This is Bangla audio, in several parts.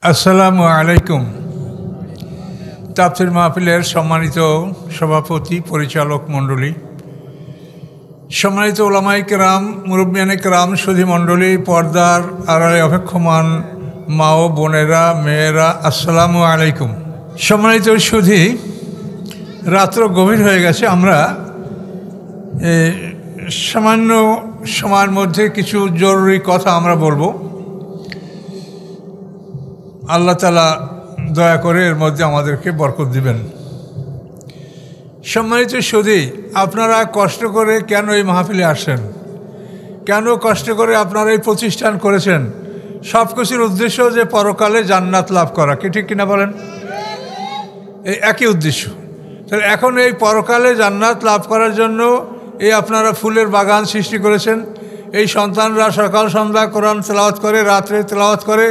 আসসালামু আলাইকুম। তাফসীর মাহফিলের সম্মানিত সভাপতি, পরিচালক মণ্ডলী, সম্মানিত উলামায়ে কেরাম, মুরব্বিয়ানে কেরাম, সুধী মণ্ডলী, পর্দার আড়ালে অপেক্ষমান মা ও বোনেরা, মেয়েরা, আসসালামু আলাইকুম। সম্মানিত সুধী, রাত্র গভীর হয়ে গেছে। আমরা সামান্য সময়ের মধ্যে কিছু জরুরি কথা আমরা বলবো। আল্লাহ তাআলা দয়া করে এর মধ্যে আমাদেরকে বরকত দিবেন। সম্মানিত সুধী, আপনারা কষ্ট করে কেন এই মাহফিলে আসেন? কেন কষ্ট করে আপনারা এই প্রতিষ্ঠান করেছেন? সব কিছুর উদ্দেশ্য যে পরকালে জান্নাত লাভ করা, কি ঠিক কিনা বলেন? এই একই উদ্দেশ্য। তাহলে এখন এই পরকালে জান্নাত লাভ করার জন্য এই আপনারা ফুলের বাগান সৃষ্টি করেছেন। এই সন্তানরা সকাল সন্ধ্যা কোরআন তেলাওয়াত করে, রাত্রে তেলাওয়াত করে,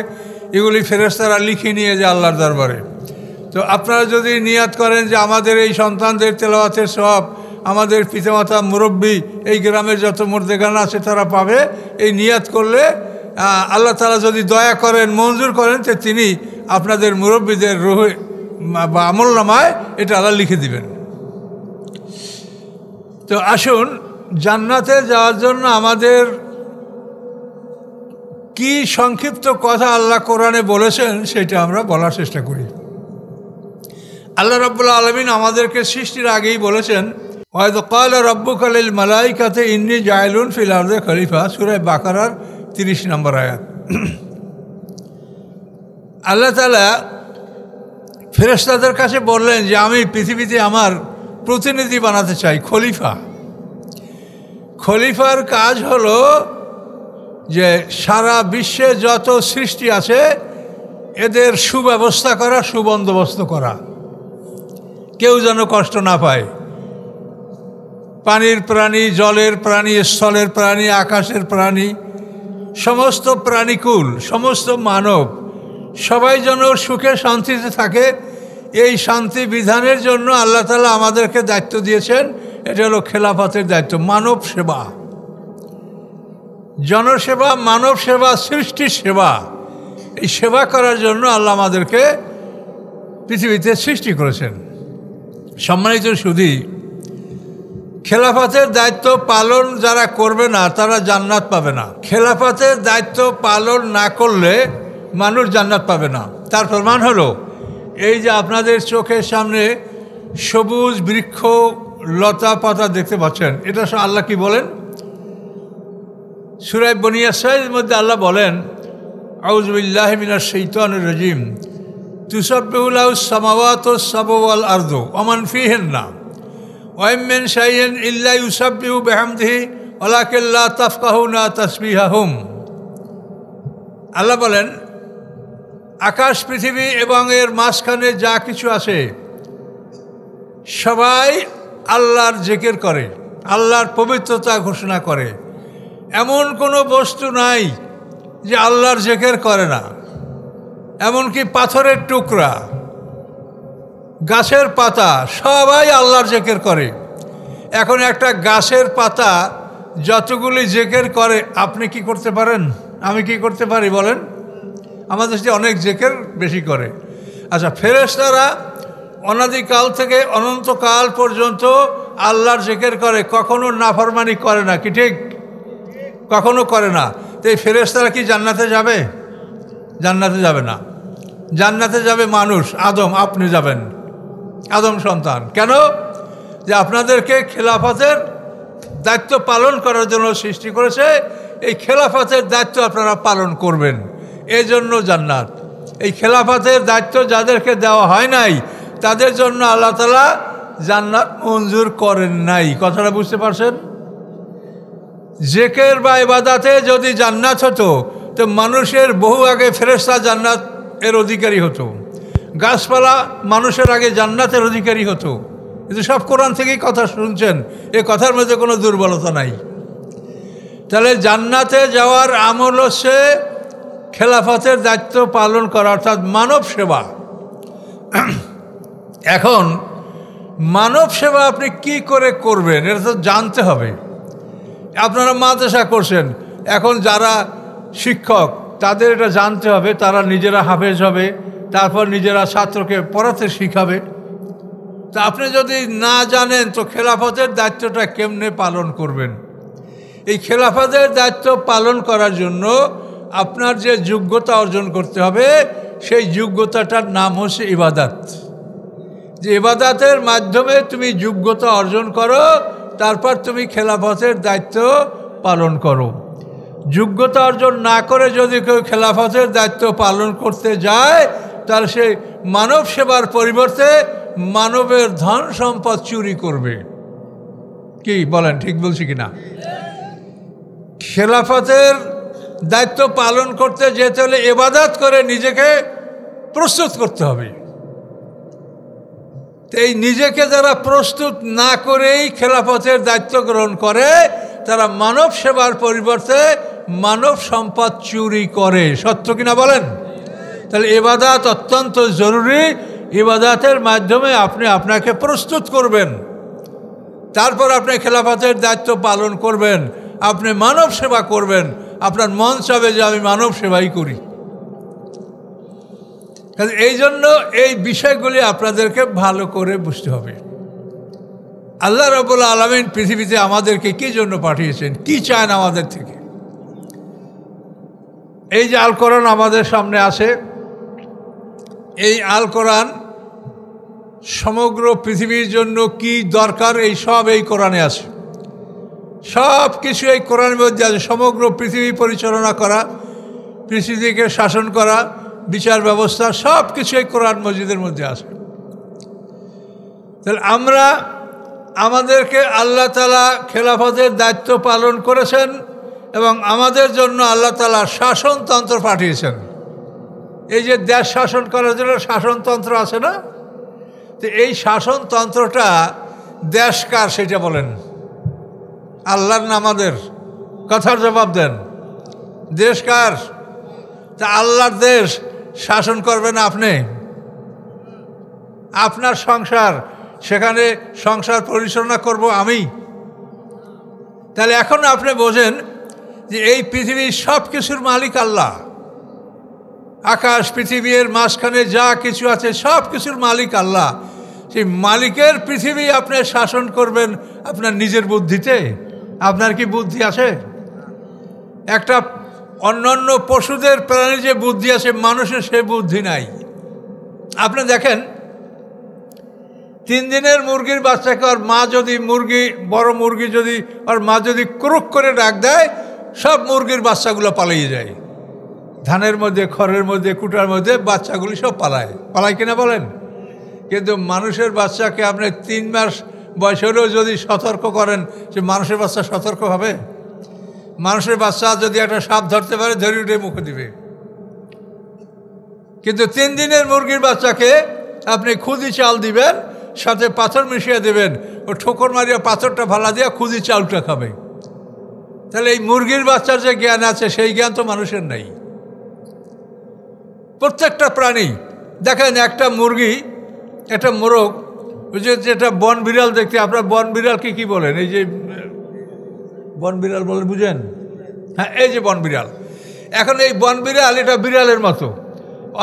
এগুলি ফেরেশতারা লিখে নিয়ে যায় আল্লাহর দরবারে। তো আপনারা যদি নিয়াত করেন যে আমাদের এই সন্তানদের তেলাওয়াতের সওয়াব আমাদের পিতামাতা, মুরব্বী, এই গ্রামের যত মুর্দেগান আছে তারা পাবে, এই নিয়াত করলে আল্লাহ তাআলা যদি দয়া করেন, মঞ্জুর করেন, তো তিনি আপনাদের মুরব্বীদের রুহে বা আমলনামায় এটা আল্লাহ লিখে দিবেন। তো আসুন, জান্নাতে যাওয়ার জন্য আমাদের কি সংক্ষিপ্ত কথা আল্লাহ কোরআনে বলেছেন সেটা আমরা বলার চেষ্টা করি। আল্লাহ রাব্বুল আলামিন আমাদেরকে সৃষ্টির আগেই বলেছেন, ওয়াইদ ক্বালা রাব্বুকা লিল মালাইকাতি ইন্নী জাইলুন ফিল আরদি খলিফা, সূরা বাকারার 30 নম্বর আয়াত। আল্লাহ তাআলা ফেরেশতাদের কাছে বললেন যে আমি পৃথিবীতে আমার প্রতিনিধি বানাতে চাই, খলিফা। খলিফার কাজ হলো যে সারা বিশ্বে যত সৃষ্টি আছে এদের সুব্যবস্থা করা, সুবন্দোবস্ত করা, কেউ যেন কষ্ট না পায়। পানির প্রাণী, জলের প্রাণী, স্থলের প্রাণী, আকাশের প্রাণী, সমস্ত প্রাণীকুল, সমস্ত মানব, সবাই যেন সুখে শান্তিতে থাকে, এই শান্তি বিধানের জন্য আল্লাহ তাআলা আমাদেরকে দায়িত্ব দিয়েছেন। এটা হলো খেলাফতের দায়িত্ব, মানব সেবা, জনসেবা, মানব সেবা, সৃষ্টির সেবা। এই সেবা করার জন্য আল্লাহ আমাদেরকে পৃথিবীতে সৃষ্টি করেছেন। সম্মানিত সুধী, খেলাফতের দায়িত্ব পালন যারা করবে না তারা জান্নাত পাবে না। খেলাফতের দায়িত্ব পালন না করলে মানুষ জান্নাত পাবে না। তার প্রমাণ হলো এই যে আপনাদের চোখের সামনে সবুজ বৃক্ষ, লতা পাতা দেখতে পাচ্ছেন। এটা আল্লাহ কি বলেন? সূরা বনী ইসরাঈলের মধ্যে আল্লাহ বলেন, আউযু বিল্লাহি মিনাশ শাইতানির রাজীম, তুসাব্বিহু লাহুস সামাওয়াতুস সাবউ ওয়াল আরদু ওয়া মান ফীহিন্না ওয়া মিন শাইইন ইল্লা ইউসাব্বিহু বিহামদিহি ওয়ালাকিন লা তাফকাহুনা তাসবিহাহুম। আল্লাহ বলেন, আকাশ, পৃথিবী এবং এর মাঝখানে যা কিছু আছে সবাই আল্লাহর জিকির করে, আল্লাহর পবিত্রতা ঘোষণা করে। এমন কোনো বস্তু নাই যে আল্লাহর জিকির করে না। এমনকি পাথরের টুকরা, গাছের পাতা, সবাই আল্লাহর জিকির করে। এখন একটা গাছের পাতা যতগুলি জিকির করে, আপনি কি করতে পারেন? আমি কি করতে পারি বলেন? আমাদের সাথে অনেক জিকির বেশি করে। আচ্ছা, ফেরেশতারা অনাদিকাল থেকে অনন্তকাল পর্যন্ত আল্লাহর জিকির করে, কখনো নাফরমানি করে না, কি ঠিক? কখনো করে না। তো এই ফেরেশতারা কি জান্নাতে যাবে? জান্নাতে যাবে না। জান্নাতে যাবে মানুষ, আদম, আপনি যাবেন, আদম সন্তান। কেন? যে আপনাদেরকে খেলাফতের দায়িত্ব পালন করার জন্য সৃষ্টি করেছে। এই খেলাফতের দায়িত্ব আপনারা পালন করবেন, এই জন্য জান্নাত। এই খেলাফতের দায়িত্ব যাদেরকে দেওয়া হয় নাই তাদের জন্য আল্লাহ তাআলা জান্নাত মঞ্জুর করেন নাই। কথাটা বুঝতে পারছেন? জিকির বা ইবাদতে যদি জান্নাত হতো তো মানুষের বহু আগে ফেরেশতা জান্নাত এর অধিকারী হতো, গাছপালা মানুষের আগে জান্নাতের অধিকারী হতো। কিন্তু সব কোরআন থেকেই কথা শুনছেন, এ কথার মধ্যে কোনো দুর্বলতা নাই। তাহলে জান্নাতে যাওয়ার আমল হচ্ছে খেলাফতের দায়িত্ব পালন করা, অর্থাৎ মানব সেবা। এখন মানব সেবা আপনি কি করে করবেন এটা তো জানতে হবে। আপনারা মাদ্রাসা করছেন, এখন যারা শিক্ষক তাদের এটা জানতে হবে, তারা নিজেরা হাফেজ হবে, তারপর নিজেরা ছাত্রকে পড়াতে শিখাবে। তা আপনি যদি না জানেন তো খেলাফতের দায়িত্বটা কেমনে পালন করবেন? এই খেলাফতের দায়িত্ব পালন করার জন্য আপনার যে যোগ্যতা অর্জন করতে হবে, সেই যোগ্যতাটার নাম হচ্ছে ইবাদাত। যে ইবাদাতের মাধ্যমে তুমি যোগ্যতা অর্জন করো, তারপর তুমি খেলাফতের দায়িত্ব পালন করো। যোগ্যতা অর্জন না করে যদি কেউ খেলাফতের দায়িত্ব পালন করতে যায়, তাহলে সে মানব সেবার পরিবর্তে মানবের ধন সম্পদ চুরি করবে। কি বলেন, ঠিক বলছি কিনা? খেলাফতের দায়িত্ব পালন করতে যেতে হলে ইবাদত করে নিজেকে প্রস্তুত করতে হবে। এই নিজেকে যারা প্রস্তুত না করেই খেলাফতের দায়িত্ব গ্রহণ করে, তারা মানব সেবার পরিবর্তে মানব সম্পদ চুরি করে। সত্য কিনা বলেন? তাহলে ইবাদত অত্যন্ত জরুরি। ইবাদতের মাধ্যমে আপনি আপনাকে প্রস্তুত করবেন, তারপর আপনি খেলাফতের দায়িত্ব পালন করবেন, আপনি মানব সেবা করবেন। আপনার মন চাবে যে আমি মানব সেবাই করি। এই জন্য এই বিষয়গুলি আপনাদেরকে ভালো করে বুঝতে হবে। আল্লাহ রাব্বুল আলামিন পৃথিবীতে আমাদেরকে কি জন্য পাঠিয়েছেন, কি চান আমাদের থেকে? এই যে আল কোরআন আমাদের সামনে আছে, এই আল কোরআন সমগ্র পৃথিবীর জন্য কি দরকার এই সব এই কোরআনে আছে। সব কিছু এই কোরআনের মধ্যে আছে। সমগ্র পৃথিবী পরিচালনা করা, পৃথিবীকে শাসন করা, বিচার ব্যবস্থা, সব কিছু এই কোরআন মজিদের মধ্যে আছে। তাহলে আমাদেরকে আল্লাহ তাআলা খেলাফতের দায়িত্ব পালন করেছেন এবং আমাদের জন্য আল্লাহ তাআলা শাসনতন্ত্র পাঠিয়েছেন। এই যে দেশ শাসন করার জন্য শাসনতন্ত্র আছে না, তো এই শাসনতন্ত্রটা দেশ কার সেটা বলেন? আল্লাহর না আমাদের? কথার জবাব দেন। দেশ কার? তা আল্লাহর দেশ শাসন করবেন আপনি। আপনার সংসার, সেখানে সংসার পরিচালনা করব আমি। তাহলে এখন আপনি বোঝেন যে এই পৃথিবীর সব কিছুর মালিক আল্লাহ। আকাশ পৃথিবীর মাঝখানে যা কিছু আছে সব কিছুর মালিক আল্লাহ। সেই মালিকের পৃথিবী আপনি শাসন করবেন আপনার নিজের বুদ্ধিতে? আপনার কি বুদ্ধি আছে? একটা অন্যান্য পশুদের প্রাণীর যে বুদ্ধি আছে, মানুষের সে বুদ্ধি নাই। আপনি দেখেন 3 দিনের মুরগির বাচ্চাকে ওর মা যদি বড় মুরগি যদি ওর মা যদি ক্রুক করে ডাক দেয়, সব মুরগির বাচ্চাগুলো পালিয়ে যায়। ধানের মধ্যে, খড়ের মধ্যে, কুটার মধ্যে বাচ্চাগুলি সব পালায় কিনা বলেন? কিন্তু মানুষের বাচ্চাকে আপনি 3 মাস বয়স হলেও যদি সতর্ক করেন, সে মানুষের বাচ্চা সতর্ক হবে? মানুষের বাচ্চা যদি একটা সাপ ধরতে পারে, ধরে উঠে মুখে দিবে। কিন্তু 3 দিনের মুরগির বাচ্চাকে আপনি খুদি চাল দিবেন, সাথে পাথর মিশিয়ে দেবেন, ও ঠোকর মারিয়া পাথরটা ভালা দিয়ে খুদি চালটা খাবে। তাহলে এই মুরগির বাচ্চার যে জ্ঞান আছে, সেই জ্ঞান তো মানুষের নেই। প্রত্যেকটা প্রাণী দেখেন, একটা মুরগি, একটা মোরগ, যেটা বন বিড়াল দেখতে, আপনার বন বিড়ালকে কি বলেন? এই যে বন বিড়াল বলে, বুঝেন? হ্যাঁ, এই যে বন বিড়াল। এখন এই বন বিড়াল এটা বিড়ালের মতো।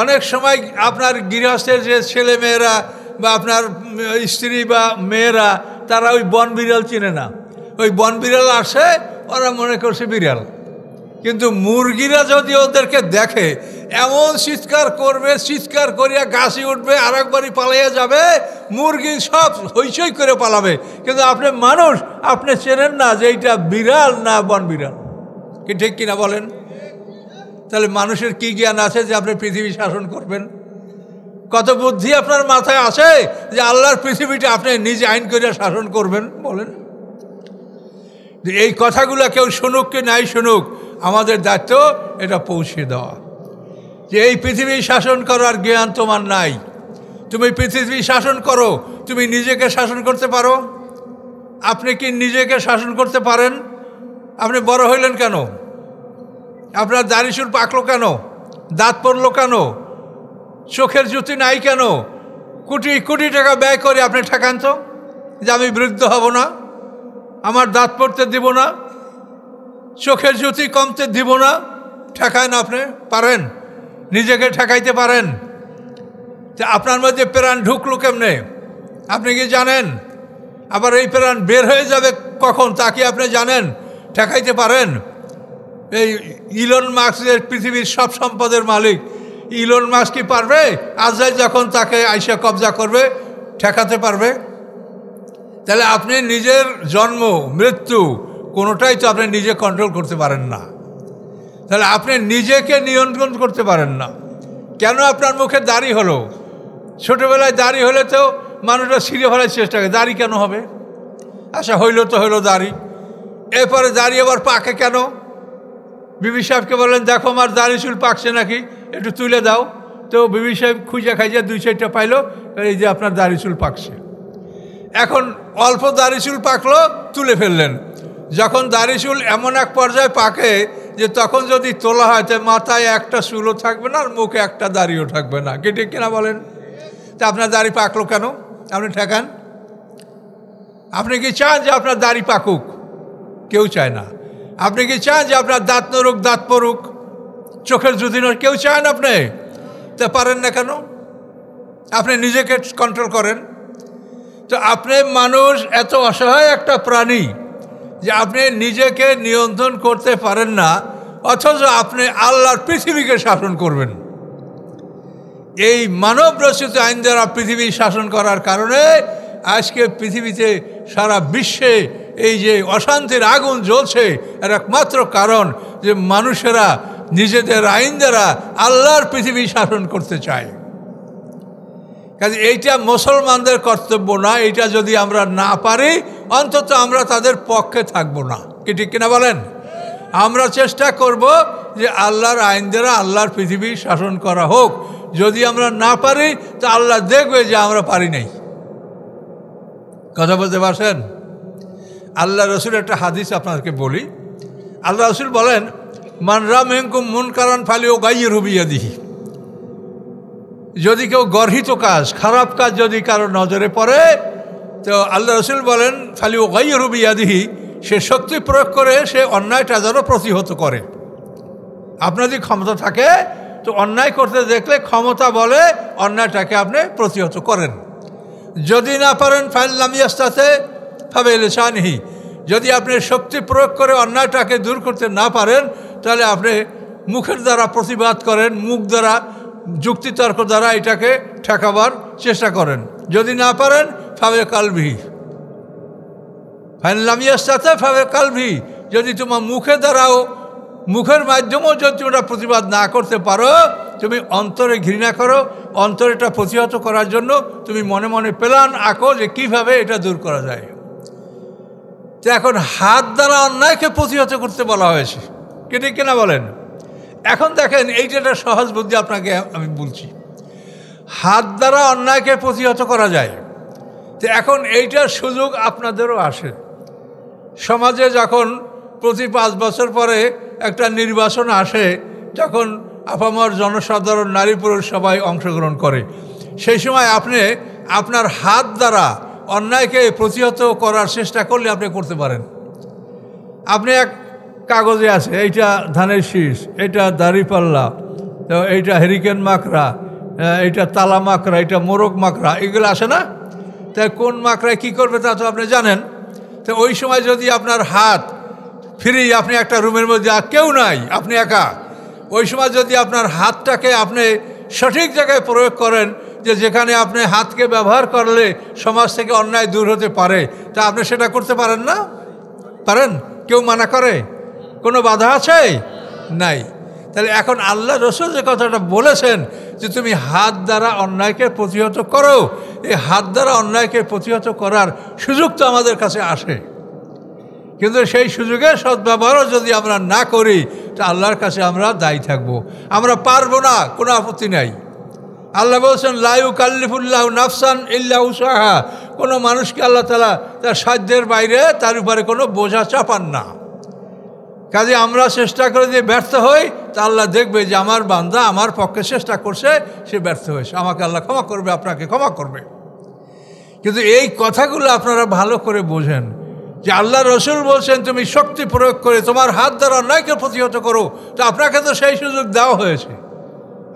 অনেক সময় আপনার গৃহস্থের যে ছেলে মেয়েরা বা আপনার স্ত্রী বা মেয়েরা, তারা ওই বন বিড়াল চিনে না। ওই বন বিড়াল আসে, ওরা মনে করছে বিড়াল। কিন্তু মুরগিরা যদি ওদেরকে দেখে, এমন চিৎকার করবে, চিৎকার করিয়া গাছে উঠবে, আর একবারই পালাইয়া যাবে। মুরগি সব হইচই করে পালাবে। কিন্তু আপনি মানুষ, আপনি চেনেন না যে এইটা বিড়াল না বন বিড়াল। কি ঠিক কিনা বলেন? তাহলে মানুষের কি জ্ঞান আছে যে আপনি পৃথিবী শাসন করবেন? কত বুদ্ধি আপনার মাথায় আছে যে আল্লাহর পৃথিবীটা আপনি নিজে আইন করিয়া শাসন করবেন? বলেন। এই কথাগুলো কেউ শুনুক কি নাই শুনুক, আমাদের দায়িত্ব এটা পৌঁছে দেওয়া, যে এই পৃথিবী শাসন করার জ্ঞান তোমার নাই। তুমি পৃথিবী শাসন করো, তুমি নিজেকে শাসন করতে পারো? আপনি কি নিজেকে শাসন করতে পারেন? আপনি বড় হইলেন কেন? আপনার দাড়ি চুল পাকলো কেন? দাঁত পড়লো কেন? চোখের জ্যোতি নাই কেন? কোটি কোটি টাকা ব্যয় করে আপনি ঠেকান তো যে আমি বৃদ্ধ হব না, আমার দাঁত পড়তে দিব না, চোখের জ্যোতি কমতে দিব না। ঠেকায় না? আপনি পারেন? নিজেকে ঠেকাইতে পারেন? যে আপনার মধ্যে প্রাণ ঢুকলো কেমনে আপনি কি জানেন? আবার এই প্রাণ বের হয়ে যাবে কখন তা কি আপনি জানেন? ঠেকাইতে পারেন? এই ইলন মাস্কের পৃথিবীর সব সম্পদের মালিক ইলন মাস্ক কি পারবে আজরাইল যখন তাকে আইসা কবজা করবে ঠেকাতে পারবে? তাহলে আপনি নিজের জন্ম মৃত্যু কোনোটাই তো আপনি নিজে কন্ট্রোল করতে পারেন না। তাহলে আপনি নিজেকে নিয়ন্ত্রণ করতে পারেন না। কেন আপনার মুখে দাড়ি হলো? ছোটোবেলায় দাড়ি হলে তো মানুষরা ছিঁড়ে ফেলার চেষ্টা করে, দাড়ি কেন হবে? আচ্ছা হইল তো হইলো দাড়ি, এরপরে দাড়ি আবার পাকে কেন? বিবি সাহেবকে বলেন দেখো আমার দাড়ি চুল পাকছে নাকি, একটু তুলে দাও। তো বিবি সাহেব খুঁজে খাইজা 2-4টা পাইলো, এই যে আপনার দাড়ি চুল পাকছে। এখন অল্প দাড়ি চুল পাকলো, তুলে ফেললেন। যখন দাড়ি চুল এমন এক পর্যায়ে পাকে যে তখন যদি তোলা হয় তো মাথায় একটা চুলও থাকবে না আর মুখে একটা দাড়িও থাকবে না, কি ঠিক কিনা বলেন? তা আপনার দাড়ি পাকলো কেন? আপনি ঠেকান? আপনি কি চান যে আপনার দাড়ি পাকুক? কেউ চায় না। আপনি কি চান যে আপনার দাঁত নড়ুক, দাঁত পড়ুক, চোখের জুতি নড়ুক? কেউ চান আপনি? তা পারেন না কেন? আপনি নিজেকে কন্ট্রোল করেন। তো আপনি মানুষ এত অসহায় একটা প্রাণী যে আপনি নিজেকে নিয়ন্ত্রণ করতে পারেন না, অথচ আপনি আল্লাহর পৃথিবীকে শাসন করবেন। এই মানব রচিত আইন দ্বারা পৃথিবী শাসন করার কারণে আজকে পৃথিবীতে সারা বিশ্বে এই যে অশান্তির আগুন জ্বলছে এর একমাত্র কারণ যে মানুষেরা নিজেদের আইন দ্বারা আল্লাহর পৃথিবী শাসন করতে চায়। কাজে এইটা মুসলমানদের কর্তব্য না। এইটা যদি আমরা না পারি অন্তত আমরা তাদের পক্ষে থাকবো না, কি ঠিক কিনা বলেন? আমরা চেষ্টা করব যে আল্লাহর আইন দ্বারা আল্লাহর পৃথিবী শাসন করা হোক। যদি আমরা না পারি তা আল্লাহ দেখবে যে আমরা পারি নাই। কথা বলতে পারছেন? আল্লাহ রসুল একটা হাদিস আপনাদেরকে বলি। আল্লাহ রসুল বলেন মান রা মিনকুম মুনকারান ফালিয়ুগাইয়িরহু বিয়াদিহি। যদি কেউ গর্হিত কাজ, খারাপ কাজ যদি কারো নজরে পড়ে তো আল্লাহ রসুল বলেন ফালিয়ুগাইয়িরহু বিয়াদিহি, সে শক্তি প্রয়োগ করে সে অন্যায়টা যেন প্রতিহত করে। আপনার যদি ক্ষমতা থাকে তো অন্যায় করতে দেখলে ক্ষমতা বলে অন্যায়টাকে আপনি প্রতিহত করেন। যদি না পারেন ফাইল্লাম ইয়াস্তাতে ফাবিলিসানিহি, যদি আপনি শক্তি প্রয়োগ করে অন্যায়টাকে দূর করতে না পারেন তাহলে আপনি মুখের দ্বারা প্রতিবাদ করেন, মুখ দ্বারা যুক্তিতর্ক দ্বারা এটাকে ঠেকাবার চেষ্টা করেন। যদি না পারেন ফাবে কালবিহি, ফাইল্লাম ইয়াস্তাতে ফাবে কালবিহি, যদি তোমার মুখের দ্বারাও মুখের মাধ্যমেও যদি তোমরা প্রতিবাদ না করতে পারো, তুমি অন্তরে ঘৃণা করো, অন্তরে এটা প্রতিহত করার জন্য তুমি মনে মনে প্ল্যান আঁকো যে কীভাবে এটা দূর করা যায়। তো এখন হাত দ্বারা অন্যায়কে প্রতিহত করতে বলা হয়েছে, কি ঠিক কিনা বলেন? এখন দেখেন এইটা একটা সহজ বুদ্ধি আপনাকে আমি বলছি, হাত দ্বারা অন্যায়কে প্রতিহত করা যায়। তো এখন এইটার সুযোগ আপনাদেরও আসে। সমাজে যখন প্রতি 5 বছর পরে একটা নির্বাচন আসে, যখন আপামর জনসাধারণ নারী পুরুষ সবাই অংশগ্রহণ করে, সেই সময় আপনি আপনার হাত দ্বারা অন্যায়কে প্রতিহত করার চেষ্টা করলে আপনি করতে পারেন। আপনি এক কাগজে আছে এইটা ধানের শীষ, এইটা দাড়িপাল্লা, এইটা হেরিকেন মাকড়া, এইটা তালা মাকড়া, এইটা মোরগ মাকড়া, এগুলো আসে না? তাই কোন মাকড়ায় কী করবে তা তো আপনি জানেন। তো ওই সময় যদি আপনার হাত ফ্রি, আপনি একটা রুমের মধ্যে কেউ নাই, আপনি একা, ওই সময় যদি আপনার হাতটাকে আপনি সঠিক জায়গায় প্রয়োগ করেন যে যেখানে আপনি হাতকে ব্যবহার করলে সমাজ থেকে অন্যায় দূর হতে পারে, তা আপনি সেটা করতে পারেন না? পারেন? কেউ মানা করে? কোনো বাধা আছে? নাই। তাহলে এখন আল্লাহ রসুল যে কথাটা বলেছেন যে তুমি হাত দ্বারা অন্যায়কে প্রতিহত করো, এই হাত দ্বারা অন্যায়কে প্রতিহত করার সুযোগ তো আমাদের কাছে আসে, কিন্তু সেই সুযোগের সদ্ব্যবহারও যদি আমরা না করি তা আল্লাহর কাছে আমরা দায়ী থাকব। আমরা পারবো না, কোনো আপত্তি নাই। আল্লাহ বলছেন লা ইউকাল্লিফুল্লাহু নাফসান ইল্লা উসাহা, কোনো মানুষকে আল্লাহ তাআলা তার সাধ্যের বাইরে তার উপরে কোনো বোঝা চাপান না। কাজে আমরা চেষ্টা করে যে ব্যর্থ হই তা আল্লাহ দেখবে যে আমার বান্দা আমার পক্ষে চেষ্টা করছে, সে ব্যর্থ হয়েছে, আমাকে আল্লাহ ক্ষমা করবে, আপনাকে ক্ষমা করবে। কিন্তু এই কথাগুলো আপনারা ভালো করে বোঝেন যে আল্লাহ রসুল বলছেন তুমি শক্তি প্রয়োগ করে তোমার হাত দ্বারা অন্যায়কে প্রতিহত করো, তো আপনাকে তো সেই সুযোগ দেওয়া হয়েছে।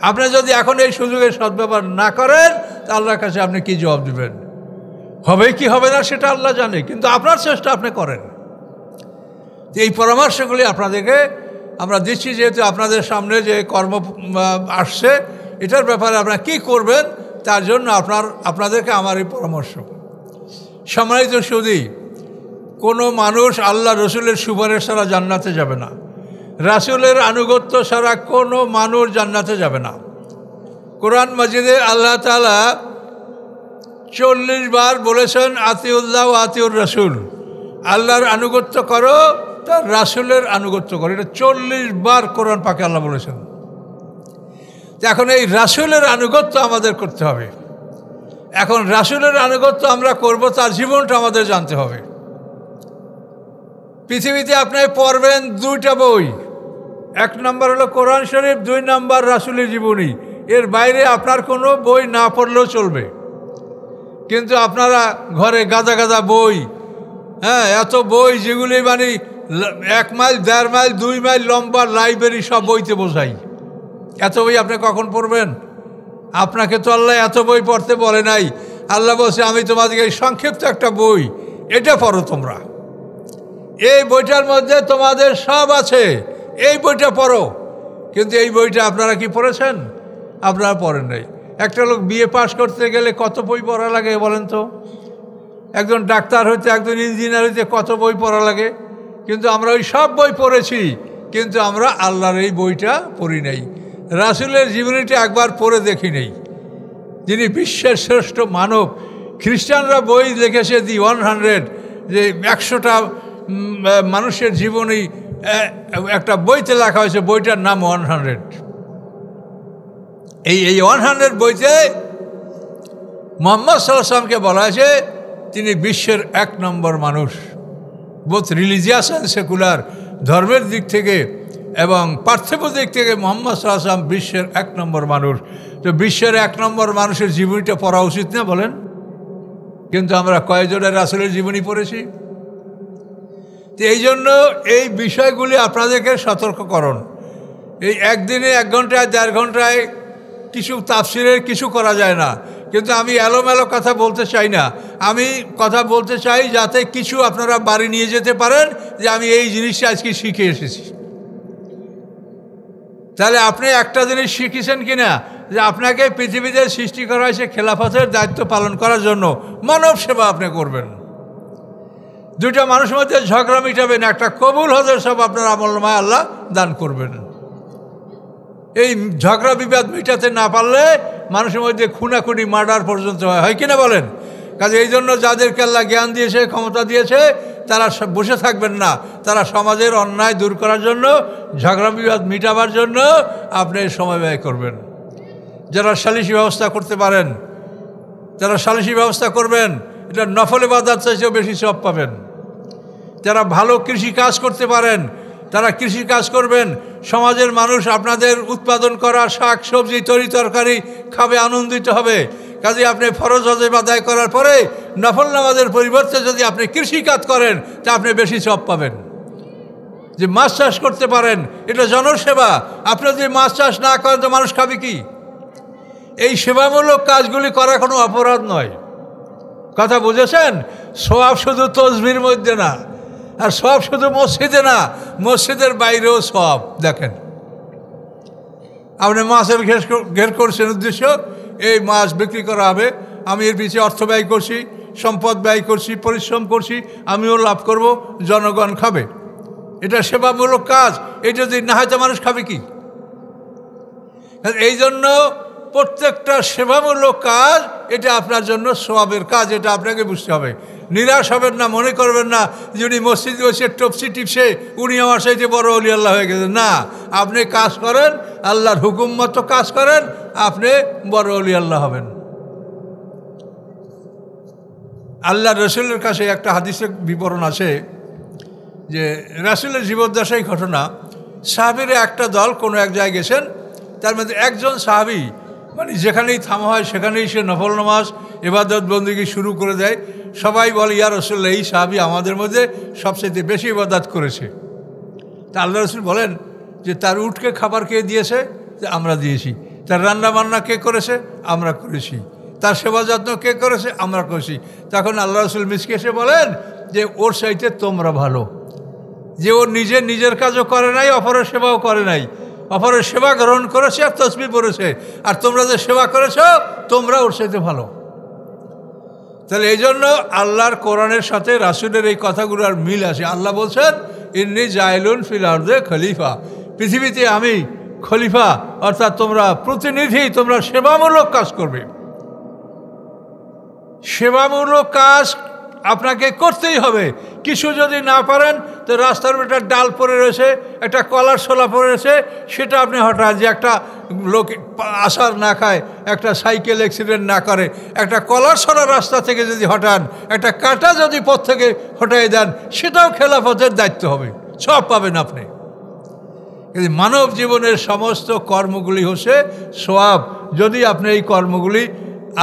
আপনি যদি এখন এই সুযোগের সদ্ব্যবহার না করেন, তা আল্লাহর কাছে আপনি কি জবাব দেবেন? হবে কি হবে না সেটা আল্লাহ জানে, কিন্তু আপনার চেষ্টা আপনি করেন। এই পরামর্শগুলি আপনাদেরকে আমরা দিচ্ছি, যেহেতু আপনাদের সামনে যে কর্ম আসছে এটার ব্যাপারে আপনারা কী করবেন তার জন্য আপনাদেরকে আমার এই পরামর্শ। সম্মানিত সুধী, কোনো মানুষ আল্লাহ রসুলের সুপারিশ ছাড়া জান্নাতে যাবে না, রাসূলের আনুগত্য ছাড়া কোনো মানুষ জান্নাতে যাবে না। কোরআন মাজিদে আল্লাহ তাআলা 40 বার বলেছেন আতিউল্লাহ ও আতিউর রাসূল, আল্লাহর আনুগত্য করো, তার রাসূলের আনুগত্য করো। এটা 40 বার কোরআন পাকে আল্লাহ বলেছেন। এখন এই রাসূলের আনুগত্য আমাদের করতে হবে। এখন রাসূলের আনুগত্য আমরা করব, তার জীবনটা আমাদের জানতে হবে। পৃথিবীতে আপনি পড়বেন 2টা বই, 1 নম্বর হলো কোরআন শরীফ, 2 নম্বর রাসূলের জীবনী। এর বাইরে আপনার কোনো বই না পড়লেও চলবে, কিন্তু আপনারা ঘরে গাদা গাদা বই, এত বই যেগুলি মানে 1 মাইল 1.5 মাইল 2 মাইল লম্বা লাইব্রেরি, সব বইতে বোঝাই। এত বই আপনি কখন পড়বেন? আপনাকে তো আল্লাহ এত বই পড়তে বলে নাই। আল্লাহ বলছে আমি তোমাদেরকে এই সংক্ষিপ্ত একটা বই, এটা পড়ো তোমরা, এই বইটার মধ্যে তোমাদের সব আছে, এই বইটা পড়ো। কিন্তু এই বইটা আপনারা কি পড়েছেন? আপনারা পড়েন নাই। একটা লোক বিএ পাস করতে গেলে কত বই পড়া লাগে বলেন তো? একজন ডাক্তার হইতে, একজন ইঞ্জিনিয়ার হইতে কত বই পড়া লাগে? কিন্তু আমরা ওই সব বই পড়েছি, কিন্তু আমরা আল্লাহর এই বইটা পড়ি নাই। রাসূলের জীবনীটা একবার পড়ে দেখি নেই, যিনি বিশ্বের শ্রেষ্ঠ মানব। খ্রিস্টানরা বই লিখেছে দি 100, যে 100টা মানুষের জীবনী একটা বইতে লেখা হয়েছে, বইটার নাম 100। এই 100 বইতে মুহাম্মদ সাল্লাল্লাহু আলাইহি ওয়াসাল্লামকে বলা হয়েছে তিনি বিশ্বের 1 নম্বর মানুষ, বোথ রিলিজিয়াস অ্যান্ড সেকুলার, ধর্মের দিক থেকে এবং পার্থিব দিক থেকে মুহাম্মদ সাল্লাল্লাহু আলাইহি ওয়াসাল্লাম বিশ্বের 1 নম্বর মানুষ। তো বিশ্বের 1 নম্বর মানুষের জীবনীটা পড়া উচিত না বলেন? কিন্তু আমরা কয়েকজনের রাসূলের জীবনী পড়েছি। তো এই জন্য এই বিষয়গুলি আপনাদেরকে সতর্ককরণ। এই একদিনে 1 ঘন্টায় 1.5 ঘন্টায় কিছু তাফসিরের কিছু করা যায় না, কিন্তু আমি এলোমেলো কথা বলতে চাই না। আমি কথা বলতে চাই যাতে কিছু আপনারা বাড়ি নিয়ে যেতে পারেন, যে আমি এই জিনিসটা আজকে শিখে এসেছি। তাহলে আপনি একটা জিনিস শিখেছেন কিনা, যে আপনাকে পৃথিবীতে সৃষ্টি করা হয়েছে খেলাফতের দায়িত্ব পালন করার জন্য, মানব সেবা আপনি করবেন। 2টা মানুষের মধ্যে ঝগড়া মিটাবেন, একটা কবুল হজের সব আপনার আমলনামায় আল্লাহ দান করবেন। এই ঝগড়া বিবাদ মিটাতে না পারলে মানুষের মধ্যে খুনাখুনি, মার্ডার পর্যন্ত হয় কিনা বলেন? কাজে এই জন্য যাদেরকে আল্লাহ জ্ঞান দিয়েছে, ক্ষমতা দিয়েছে, তারা বসে থাকবেন না। তারা সমাজের অন্যায় দূর করার জন্য, ঝগড়া বিবাদ মিটাবার জন্য আপনি সময় ব্যয় করবেন। যারা সালিসি ব্যবস্থা করতে পারেন, যারা সালিসি ব্যবস্থা করবেন, এটা নফল ইবাদত চাইতেও বেশি সওয়াব পাবেন। যারা ভালো কৃষি কাজ করতে পারেন, তারা কৃষি কাজ করবেন। সমাজের মানুষ আপনাদের উৎপাদন করা শাক সবজি তরি তরকারি খাবে, আনন্দিত হবে। কাজে আপনি ফরজ ওয়াজিব আদায় করার পরে নফল নামাজের পরিবর্তে যদি আপনি কৃষি কাজ করেন, তা আপনি বেশি সওয়াব পাবেন। যে মাছ চাষ করতে পারেন, এটা জনসেবা। আপনি যদি মাছ চাষ না করেন তো মানুষ খাবে কি? এই সেবামূলক কাজগুলি করা কোনো অপরাধ নয়। কথা বুঝেছেন? সওয়াব শুধু তসবির মধ্যে না, আর সওয়াব শুধু মসজিদে না, মসজিদের বাইরেও সওয়াব। দেখেন, আপনি মাছের ঘের করছেন, উদ্দেশ্য এই মাছ বিক্রি করা হবে, আমি এর পিছিয়ে অর্থ ব্যয় করছি, সম্পদ ব্যয় করছি, পরিশ্রম করছি, আমিও লাভ করব, জনগণ খাবে। এটা সেবামূলক কাজ। এটা যদি না হয় তো মানুষ খাবে কি? এই জন্য প্রত্যেকটা সেবামূলক কাজ এটা আপনার জন্য সওয়াবের কাজ, এটা আপনাকে বুঝতে হবে। নিরাশ হবেন না, মনে করবেন না যে উনি মসজিদে বসে টপসি টিপসে উনি আমার সাথে বড় ওলি আল্লাহ হয়ে গেছেন। না, আপনি কাজ করেন, আল্লাহর হুকুম মতো কাজ করেন, আপনি বড় ওলি আল্লাহ হবেন। আল্লাহ রসুলের কাছে একটা হাদিসের বিবরণ আছে যে রাসূলের জীবদ্দশায় ঘটনা, সাহাবীরা একটা দল কোনো এক জায়গায় গেছেন, তার মধ্যে একজন সাহাবী মানে যেখানেই থামা হয় সেখানেই সে নফল নামাজ ইবাদত বন্দেগী শুরু করে দেয়। সবাই বলে ইয়া রাসূলুল্লাহ, এই সাহাবী আমাদের মধ্যে সবচেয়ে বেশি ইবাদত করেছে। তা আল্লাহ রসুল বলেন যে তার উটকে খাবার কে দিয়েছে? যে আমরা দিয়েছি। তার রান্না বান্না কে করেছে? আমরা করেছি। তার সেবা যত্ন কে করেছে? আমরা করেছি। তখন আল্লাহ রসুল মিসকে এসে বলেন যে ওর চাইতে তোমরা ভালো, যে ও নিজের কাজও করে নাই, অপরের সেবাও করে নাই, অপরের সেবা গ্রহণ করেছে আর তসবিহ পড়েছে, আর তোমরা যে সেবা করেছ তোমরা ওর চাইতে ভালো। তাহলে এই জন্য আল্লাহর কোরআনের সাথে রাসূলের এই কথাগুলোর মিল আছে। আল্লাহ বলছেন ইন্নী জাইলুন ফিল আরদে খলিফা, পৃথিবীতে আমি খলিফা, অর্থাৎ তোমরা প্রতিনিধি, তোমরা সেবামূলক কাজ করবে। সেবামূলক কাজ আপনাকে করতেই হবে। কিছু যদি না পারেন তো রাস্তার উপর একটা ডাল পড়ে রয়েছে, একটা কলার ছোলা পড়ে রয়েছে, সেটা আপনি হঠাৎ, যে একটা লোক আসার না খায়, একটা সাইকেল অ্যাক্সিডেন্ট না করে, একটা কলার ছোলা রাস্তা থেকে যদি হটান, একটা কাঁটা যদি পথ থেকে হটাই দেন, সেটাও খেলাফতের দায়িত্ব হবে, সব পাবেন আপনি। মানব জীবনের সমস্ত কর্মগুলি হচ্ছে সওয়াব, যদি আপনি এই কর্মগুলি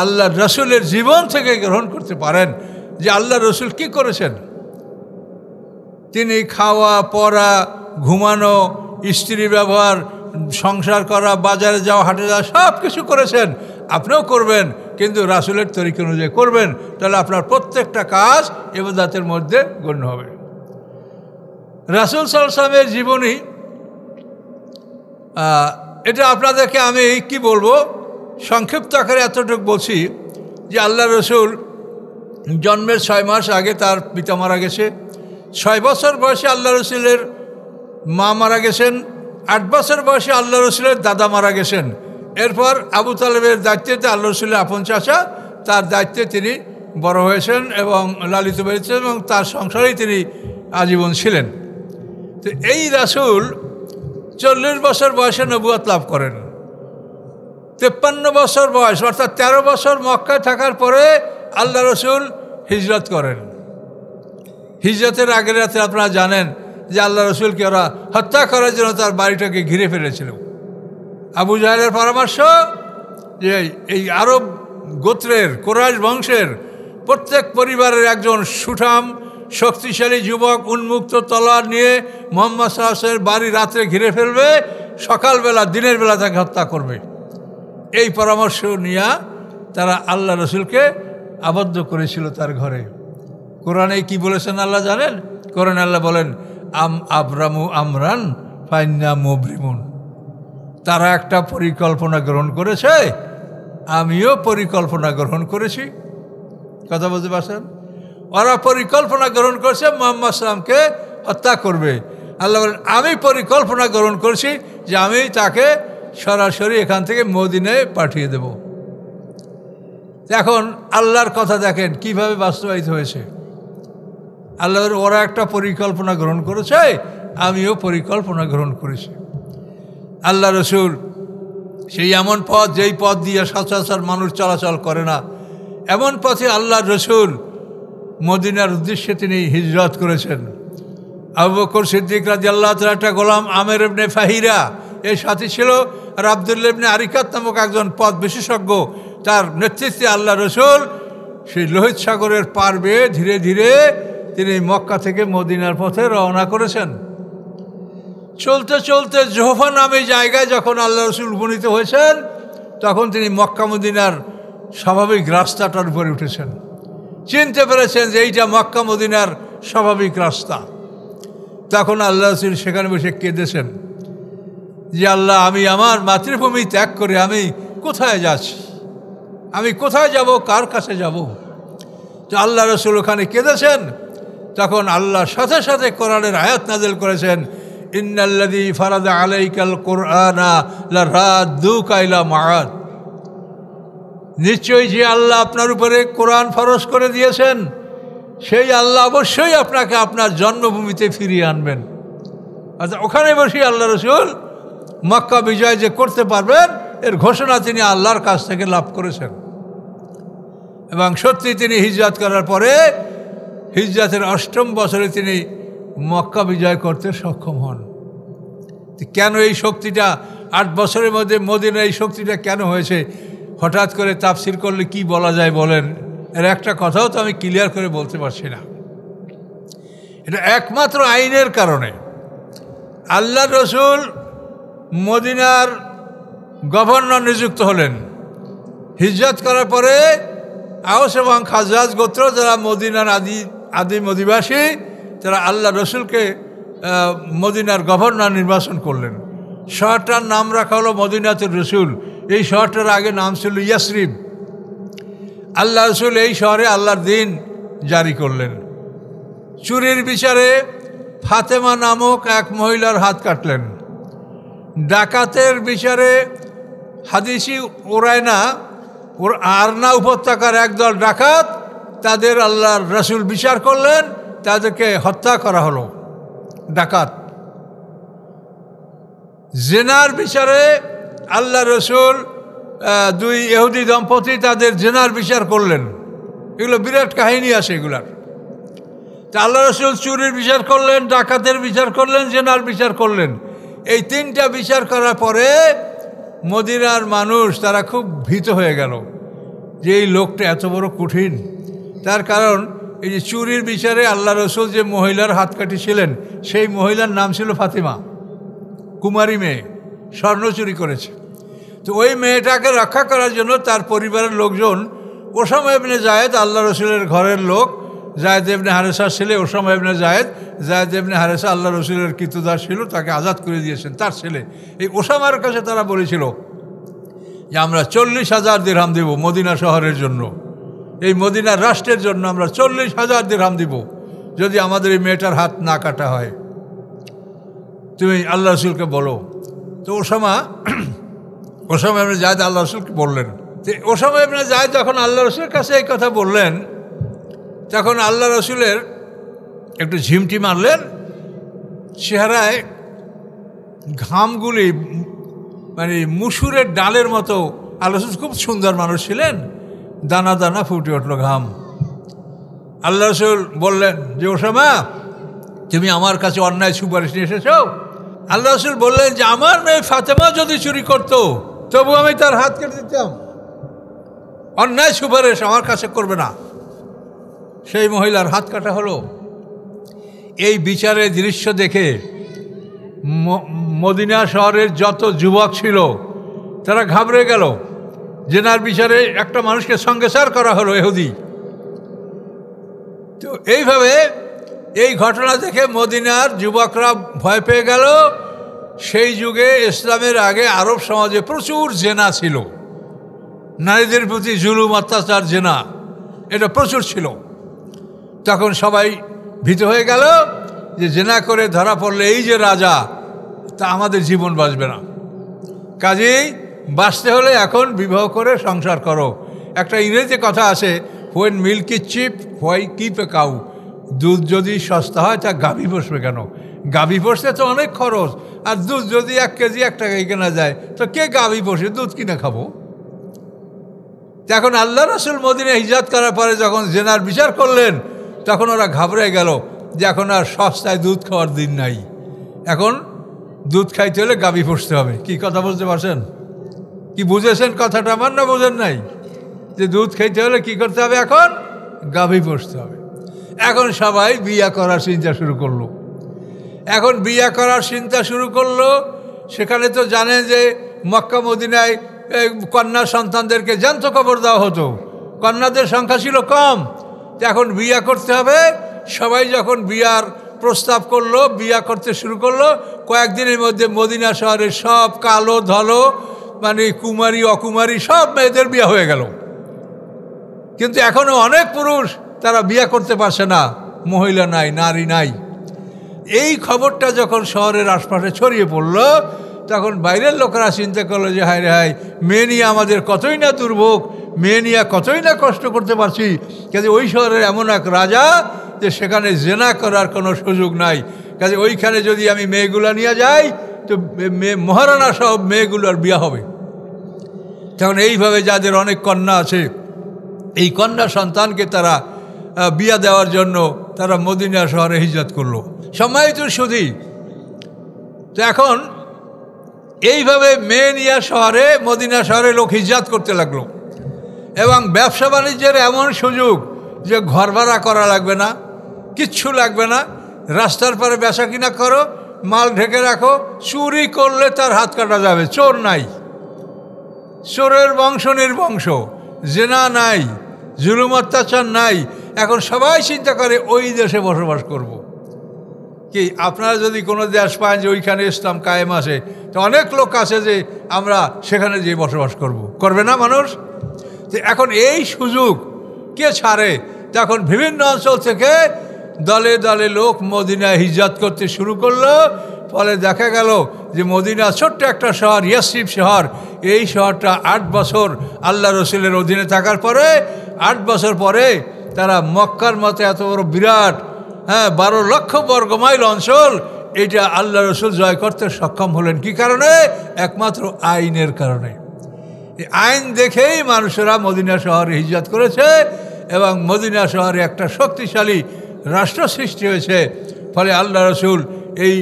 আল্লাহ রসুলের জীবন থেকে গ্রহণ করতে পারেন। যে আল্লাহ রসুল কি করেছেন? তিনি খাওয়া, পড়া, ঘুমানো, স্ত্রী ব্যবহার, সংসার করা, বাজারে যাওয়া, হাটে যাওয়া, সব কিছু করেছেন। আপনিও করবেন, কিন্তু রাসূলের তরিকা অনুযায়ী করবেন, তাহলে আপনার প্রত্যেকটা কাজ ইবাদতের মধ্যে গণ্য হবে। রাসূল সাল্লাল্লাহু আলাইহি ওয়াসাল্লামের জীবনী, এটা আপনাদেরকে আমি কি বলবো, সংক্ষিপ্ত আকারে এতটুকু বলছি যে আল্লাহ রসুল জন্মের 6 মাস আগে তার পিতা মারা গেছে। 6 বছর বয়সে আল্লাহ রসুলের মা মারা গেছেন। 8 বছর বয়সে আল্লাহ রসুলের দাদা মারা গেছেন। এরপর আবু তালেবের দায়িত্বে আল্লাহ রসুলের আপন চাচা, তার দায়িত্বে তিনি বড় হয়েছেন এবং লালিত বেড়েছেন, এবং তার সংসারেই তিনি আজীবন ছিলেন। তো এই রাসূল 40 বছর বয়সে নবুয়ত লাভ করেন। 53 বছর বয়স, অর্থাৎ 13 বছর মক্কায় থাকার পরে আল্লাহ রসুল হিজরত করেন। হিজরতের আগের রাতে আপনারা জানেন যে আল্লাহ রসুলকে ওরা হত্যা করার জন্য তার বাড়িটাকে ঘিরে ফেলেছিল। আবু জাহেলের পরামর্শ যে এই আরব গোত্রের, কুরাইশ বংশের প্রত্যেক পরিবারের একজন সুঠাম শক্তিশালী যুবক উন্মুক্ত তলোয়ার নিয়ে মুহাম্মদ সাল্লাল্লাহু আলাইহি ওয়াসাল্লামের বাড়ি রাত্রে ঘিরে ফেলবে, সকালবেলা দিনের বেলা তাকে হত্যা করবে। এই পরামর্শ নিয়ে তারা আল্লাহ রসুলকে আবদ্ধ করেছিল তার ঘরে। কোরআনে কি বলেছেন আল্লাহ জানেন? কোরআনে আল্লাহ বলেন আবরামু আমরান ফাইন্না মুবরিমুন, তারা একটা পরিকল্পনা গ্রহণ করেছে, আমিও পরিকল্পনা গ্রহণ করেছি। কথা বলতে পারছেন? ওরা পরিকল্পনা গ্রহণ করেছে মুহাম্মদ সাল্লামকে হত্যা করবে। আল্লাহ বলেন আমি পরিকল্পনা গ্রহণ করছি যে আমি তাকে সরাসরি এখান থেকে মদিনায় পাঠিয়ে দেব। এখন আল্লাহর কথা দেখেন কিভাবে বাস্তবায়িত হয়েছে। আল্লাহর ওরা একটা পরিকল্পনা গ্রহণ করেছে, আমিও পরিকল্পনা গ্রহণ করেছি। আল্লাহ রসুল সেই এমন পথ, যেই পথ দিয়ে সচরাচর মানুষ চলাচল করে না, এমন পথে আল্লাহ রসুল মদিনার উদ্দেশ্যে তিনি হিজরত করেছেন। আবু বকর সিদ্দিক রাদিয়াল্লাহু তাআলা একটা গোলাম আমের ইবনে ফাহিরা এর সাথী ছিল, আর আব্দুল্লাহ ইবনে আরিকাত নামক একজন পথ বিশেষজ্ঞ, তার নেতৃত্বে আল্লাহ রসুল সেই লোহিত সাগরের পার বেয়ে ধীরে ধীরে তিনি মক্কা থেকে মদিনার পথে রওনা করেছেন। চলতে চলতে জোহফা নামে জায়গায় যখন আল্লাহ রসুল উপনীত হয়েছেন, তখন তিনি মক্কা মদিনার স্বাভাবিক রাস্তাটার উপরে উঠেছেন। চিনতে পেরেছেন যে এইটা মক্কা মদিনার স্বাভাবিক রাস্তা। তখন আল্লাহ রসুল সেখানে বসে কেঁদেছেন যে আল্লাহ, আমি আমার মাতৃভূমি ত্যাগ করে আমি কোথায় যাচ্ছি, আমি কোথায় যাব, কার কাছে যাব? তো আল্লাহ রসুল ওখানে কেঁদেছেন। তখন আল্লাহর সাথে সাথে কোরআনের আয়াত নাযিল করেছেন, ইন্নাল্লাযী ফারাদা আলাইকাল কুরআনা লারাদ্দুকা ইলা মাআদ, নিশ্চয়ই যে আল্লাহ আপনার উপরে কোরআন ফরজ করে দিয়েছেন, সেই আল্লাহ অবশ্যই আপনাকে আপনার জন্মভূমিতে ফিরিয়ে আনবেন। অর্থাৎ ওখানে বসে আল্লাহ রসুল মক্কা বিজয় যে করতে পারবেন, এর ঘোষণা তিনি আল্লাহর কাছ থেকে লাভ করেছেন। এবং সত্যি তিনি হিজরত করার পরে হিজরতের 8ম বছরে তিনি মক্কা বিজয় করতে সক্ষম হন। কেন এই শক্তিটা 8 বছরের মধ্যে মদিনার এই শক্তিটা কেন হয়েছে? হঠাৎ করে তাফসির করলে কি বলা যায় বলেন? এর একটা কথাও তো আমি ক্লিয়ার করে বলতে পারছি না। এটা একমাত্র আইনের কারণে। আল্লাহ রসুল মদিনার গভর্নর নিযুক্ত হলেন। হিজরত করার পরে আওস এবং খাজরাজ গোত্র, যারা মদিনার আদিম অধিবাসী, তারা আল্লাহ রসুলকে মদিনার গভর্নর নির্বাচন করলেন। শহরটার নাম রাখা হলো মদিনাতুর রসুল। এই শহরটার আগে নাম ছিল ইয়াসরিব। আল্লাহ রসুল এই শহরে আল্লাহর দিন জারি করলেন। চুরির বিচারে ফাতেমা নামক এক মহিলার হাত কাটলেন। ডাকাতের বিচারে হাদিসি আরনা উপত্যকার একদল ডাকাত, তাদের আল্লাহর রসুল বিচার করলেন, তাদেরকে হত্যা করা হলো। ডাকাত। জেনার বিচারে আল্লাহ রসুল দুই ইহুদি দম্পতি, তাদের জেনার বিচার করলেন। এগুলো বিরাট কাহিনী আছে এগুলার। তা আল্লাহ রসুল চুরির বিচার করলেন, ডাকাতের বিচার করলেন, জেনার বিচার করলেন। এই তিনটা বিচার করার পরে মদিনার মানুষ তারা খুব ভীত হয়ে গেল যে এই লোকটা এত বড় কঠিন। তার কারণ এই যে চুরির বিচারে আল্লাহ রসুল যে মহিলার হাত কাটিছিলেন, সেই মহিলার নাম ছিল ফাতিমা, কুমারী মেয়ে, স্বর্ণ চুরি করেছে। তো ওই মেয়েটাকে রক্ষা করার জন্য তার পরিবারের লোকজন, ওসামা ইবনে জায়েদ আল্লাহ রসুলের ঘরের লোক, জায়েদ ইবনে হারেসার ছেলে ওসামা ইবনে জায়েদ, জায়েদ ইবনে হারেসা আল্লাহ রসুলের কৃতদাস ছিল, তাকে আজাদ করে দিয়েছেন তার ছেলে। এই ওসামার কাছে তারা বলেছিল যে আমরা 40,000 দিরহাম দেব মদিনা শহরের জন্য, এই মদিনার রাষ্ট্রের জন্য আমরা 40,000 দিরহাম দিব যদি আমাদের এই মেয়েটার হাত না কাটা হয়, তুমি আল্লাহ রসুলকে বলো। তো ওসামা ইবনে জায়েদ আল্লাহ রসুলকে বললেন। তো ওসামা ইবনে জায়েদ যখন আল্লাহ রসুলের কাছে এই কথা বললেন, তখন আল্লাহ রসুলের একটু ঝিমটি মারলেন, চেহারায় ঘামগুলি মানে মুসুরের ডালের মতো। আল্লাহ রসুল খুব সুন্দর মানুষ ছিলেন, দানা দানা ফুটে উঠল ঘাম। আল্লাহ রসুল বললেন যে ওসামা, তুমি আমার কাছে অন্যায় সুপারিশ নিয়ে এসেছ। আল্লাহ রসুল বললেন যে আমার মেয়ে ফাতেমা যদি চুরি করতো তবু আমি তার হাত কেটে দিতাম, অন্যায় সুপারিশ আমার কাছে করবে না। সেই মহিলার হাত কাটা হলো। এই বিচারের দৃশ্য দেখে মদিনা শহরের যত যুবক ছিল তারা ঘাবড়ে গেল। জেনার বিচারে একটা মানুষকে সঙ্গেসার করা হলো ইহুদি। তো এইভাবে এই ঘটনা দেখে মদিনার যুবকরা ভয় পেয়ে গেল। সেই যুগে ইসলামের আগে আরব সমাজে প্রচুর জেনা ছিল, নারীদের প্রতি জুলুম অত্যাচার জেনা এটা প্রচুর ছিল। তখন সবাই ভীত হয়ে গেল যে জেনা করে ধরা পড়লে এই যে রাজা, তা আমাদের জীবন বাঁচবে না, কাজেই বাঁচতে হলে এখন বিবাহ করে সংসার করো। একটা ইংরেজি কথা আছে, when milk is chip why keep a cow. দুধ যদি সস্তা হয় তা গাভী পোষবে কেন? গাভী পোষতে তো অনেক খরচ, আর দুধ যদি 1 কেজি 1 টাকায় কেনা যায় তো কে গাভী পোষে, দুধ কিনে খাবো। এখন আল্লাহ রসুল মদিনায় হিজরত করার পরে যখন জেনার বিচার করলেন, তখন ওরা ঘাবড়ে গেল যে এখন আর সস্তায় দুধ খাওয়ার দিন নাই, এখন দুধ খাইতে হলে গাভী পুষতে হবে। কি কথা বুঝতে পারছেন? কি বুঝেছেন কথাটা আমার, না বোঝেন নাই? যে দুধ খাইতে হলে কি করতে হবে, এখন গাভী পুষতে হবে। এখন সবাই বিয়া করার চিন্তা শুরু করলো। এখন বিয়া করার চিন্তা শুরু করলো। সেখানে তো জানেন যে মক্কা মদিনায় কন্যা সন্তানদেরকে জ্যান্ত কবর দেওয়া হতো, কন্যাদের সংখ্যা ছিল কম। এখন বিয়া করতে হবে। সবাই যখন বিয়ার প্রস্তাব করলো, বিয়া করতে শুরু করলো, কয়েকদিনের মধ্যে মদিনা শহরের সব কালো ধলো মানে কুমারী অকুমারী সব মেয়েদের বিয়া হয়ে গেল। কিন্তু এখনও অনেক পুরুষ তারা বিয়া করতে পারছে না, মহিলা নাই, নারী নাই। এই খবরটা যখন শহরের আশপাশে ছড়িয়ে পড়ল, তখন বাইরের লোকেরা চিন্তা করলো যে হায় রে হায়, মেয়ে নিয়ে আমাদের কতই না দুর্ভোগ, মেয়ে নিয়ে কতই না কষ্ট করতে পারছি। কাজে ওই শহরের এমন এক রাজা যে সেখানে জেনা করার কোনো সুযোগ নাই, কাজে ওইখানে যদি আমি মেয়েগুলো নিয়ে যাই তো মহারানা সব মেয়েগুলোর বিয়া হবে। তখন এইভাবে যাদের অনেক কন্যা আছে, এই কন্যা সন্তানকে তারা বিয়া দেওয়ার জন্য তারা মদিনা শহরে হিজরত করলো। সম্মানিত সুধী, তো এখন এইভাবে মেয়ে নিয়া শহরে মদিনা শহরে লোক হিজরত করতে লাগলো। এবং ব্যবসা বাণিজ্যের এমন সুযোগ যে ঘর ভাড়া করা লাগবে না, কিচ্ছু লাগবে না, রাস্তার পারে বেচা কিনা করো, মাল ঢেকে রাখো, চুরি করলে তার হাত কাটা যাবে, চোর নাই, চোরের বংশ নির্বংশ, জেনা নাই, জুলুম অত্যাচার নাই। এখন সবাই চিন্তা করে ওই দেশে বসবাস করব। কি আপনারা যদি কোনো দেশ পান যে ওইখানে ইসলাম কায়েম আছে, তো অনেক লোক আছে যে আমরা সেখানে যেয়ে বসবাস করব, করবে না মানুষ? তো এখন এই সুযোগ কে ছাড়ে? তখন বিভিন্ন অঞ্চল থেকে দলে দলে লোক মদিনায় হিজরত করতে শুরু করলো। ফলে দেখা গেল যে মদিনা ছোট্ট একটা শহর, ইয়াসরিব শহর, এই শহরটা 8 বছর আল্লাহ রসুলের অধীনে থাকার পরে 8 বছর পরে তারা মক্কার মতো এত বড় বিরাট 12 লক্ষ বর্গ মাইল অঞ্চল, এটা আল্লাহ রসুল জয় করতে সক্ষম হলেন। কি কারণে? একমাত্র আইনের কারণে। এই আইন দেখেই মানুষেরা মদিনা শহরে হিজরত করেছে এবং মদিনা শহরে একটা শক্তিশালী রাষ্ট্র সৃষ্টি হয়েছে। ফলে আল্লাহ রসুল এই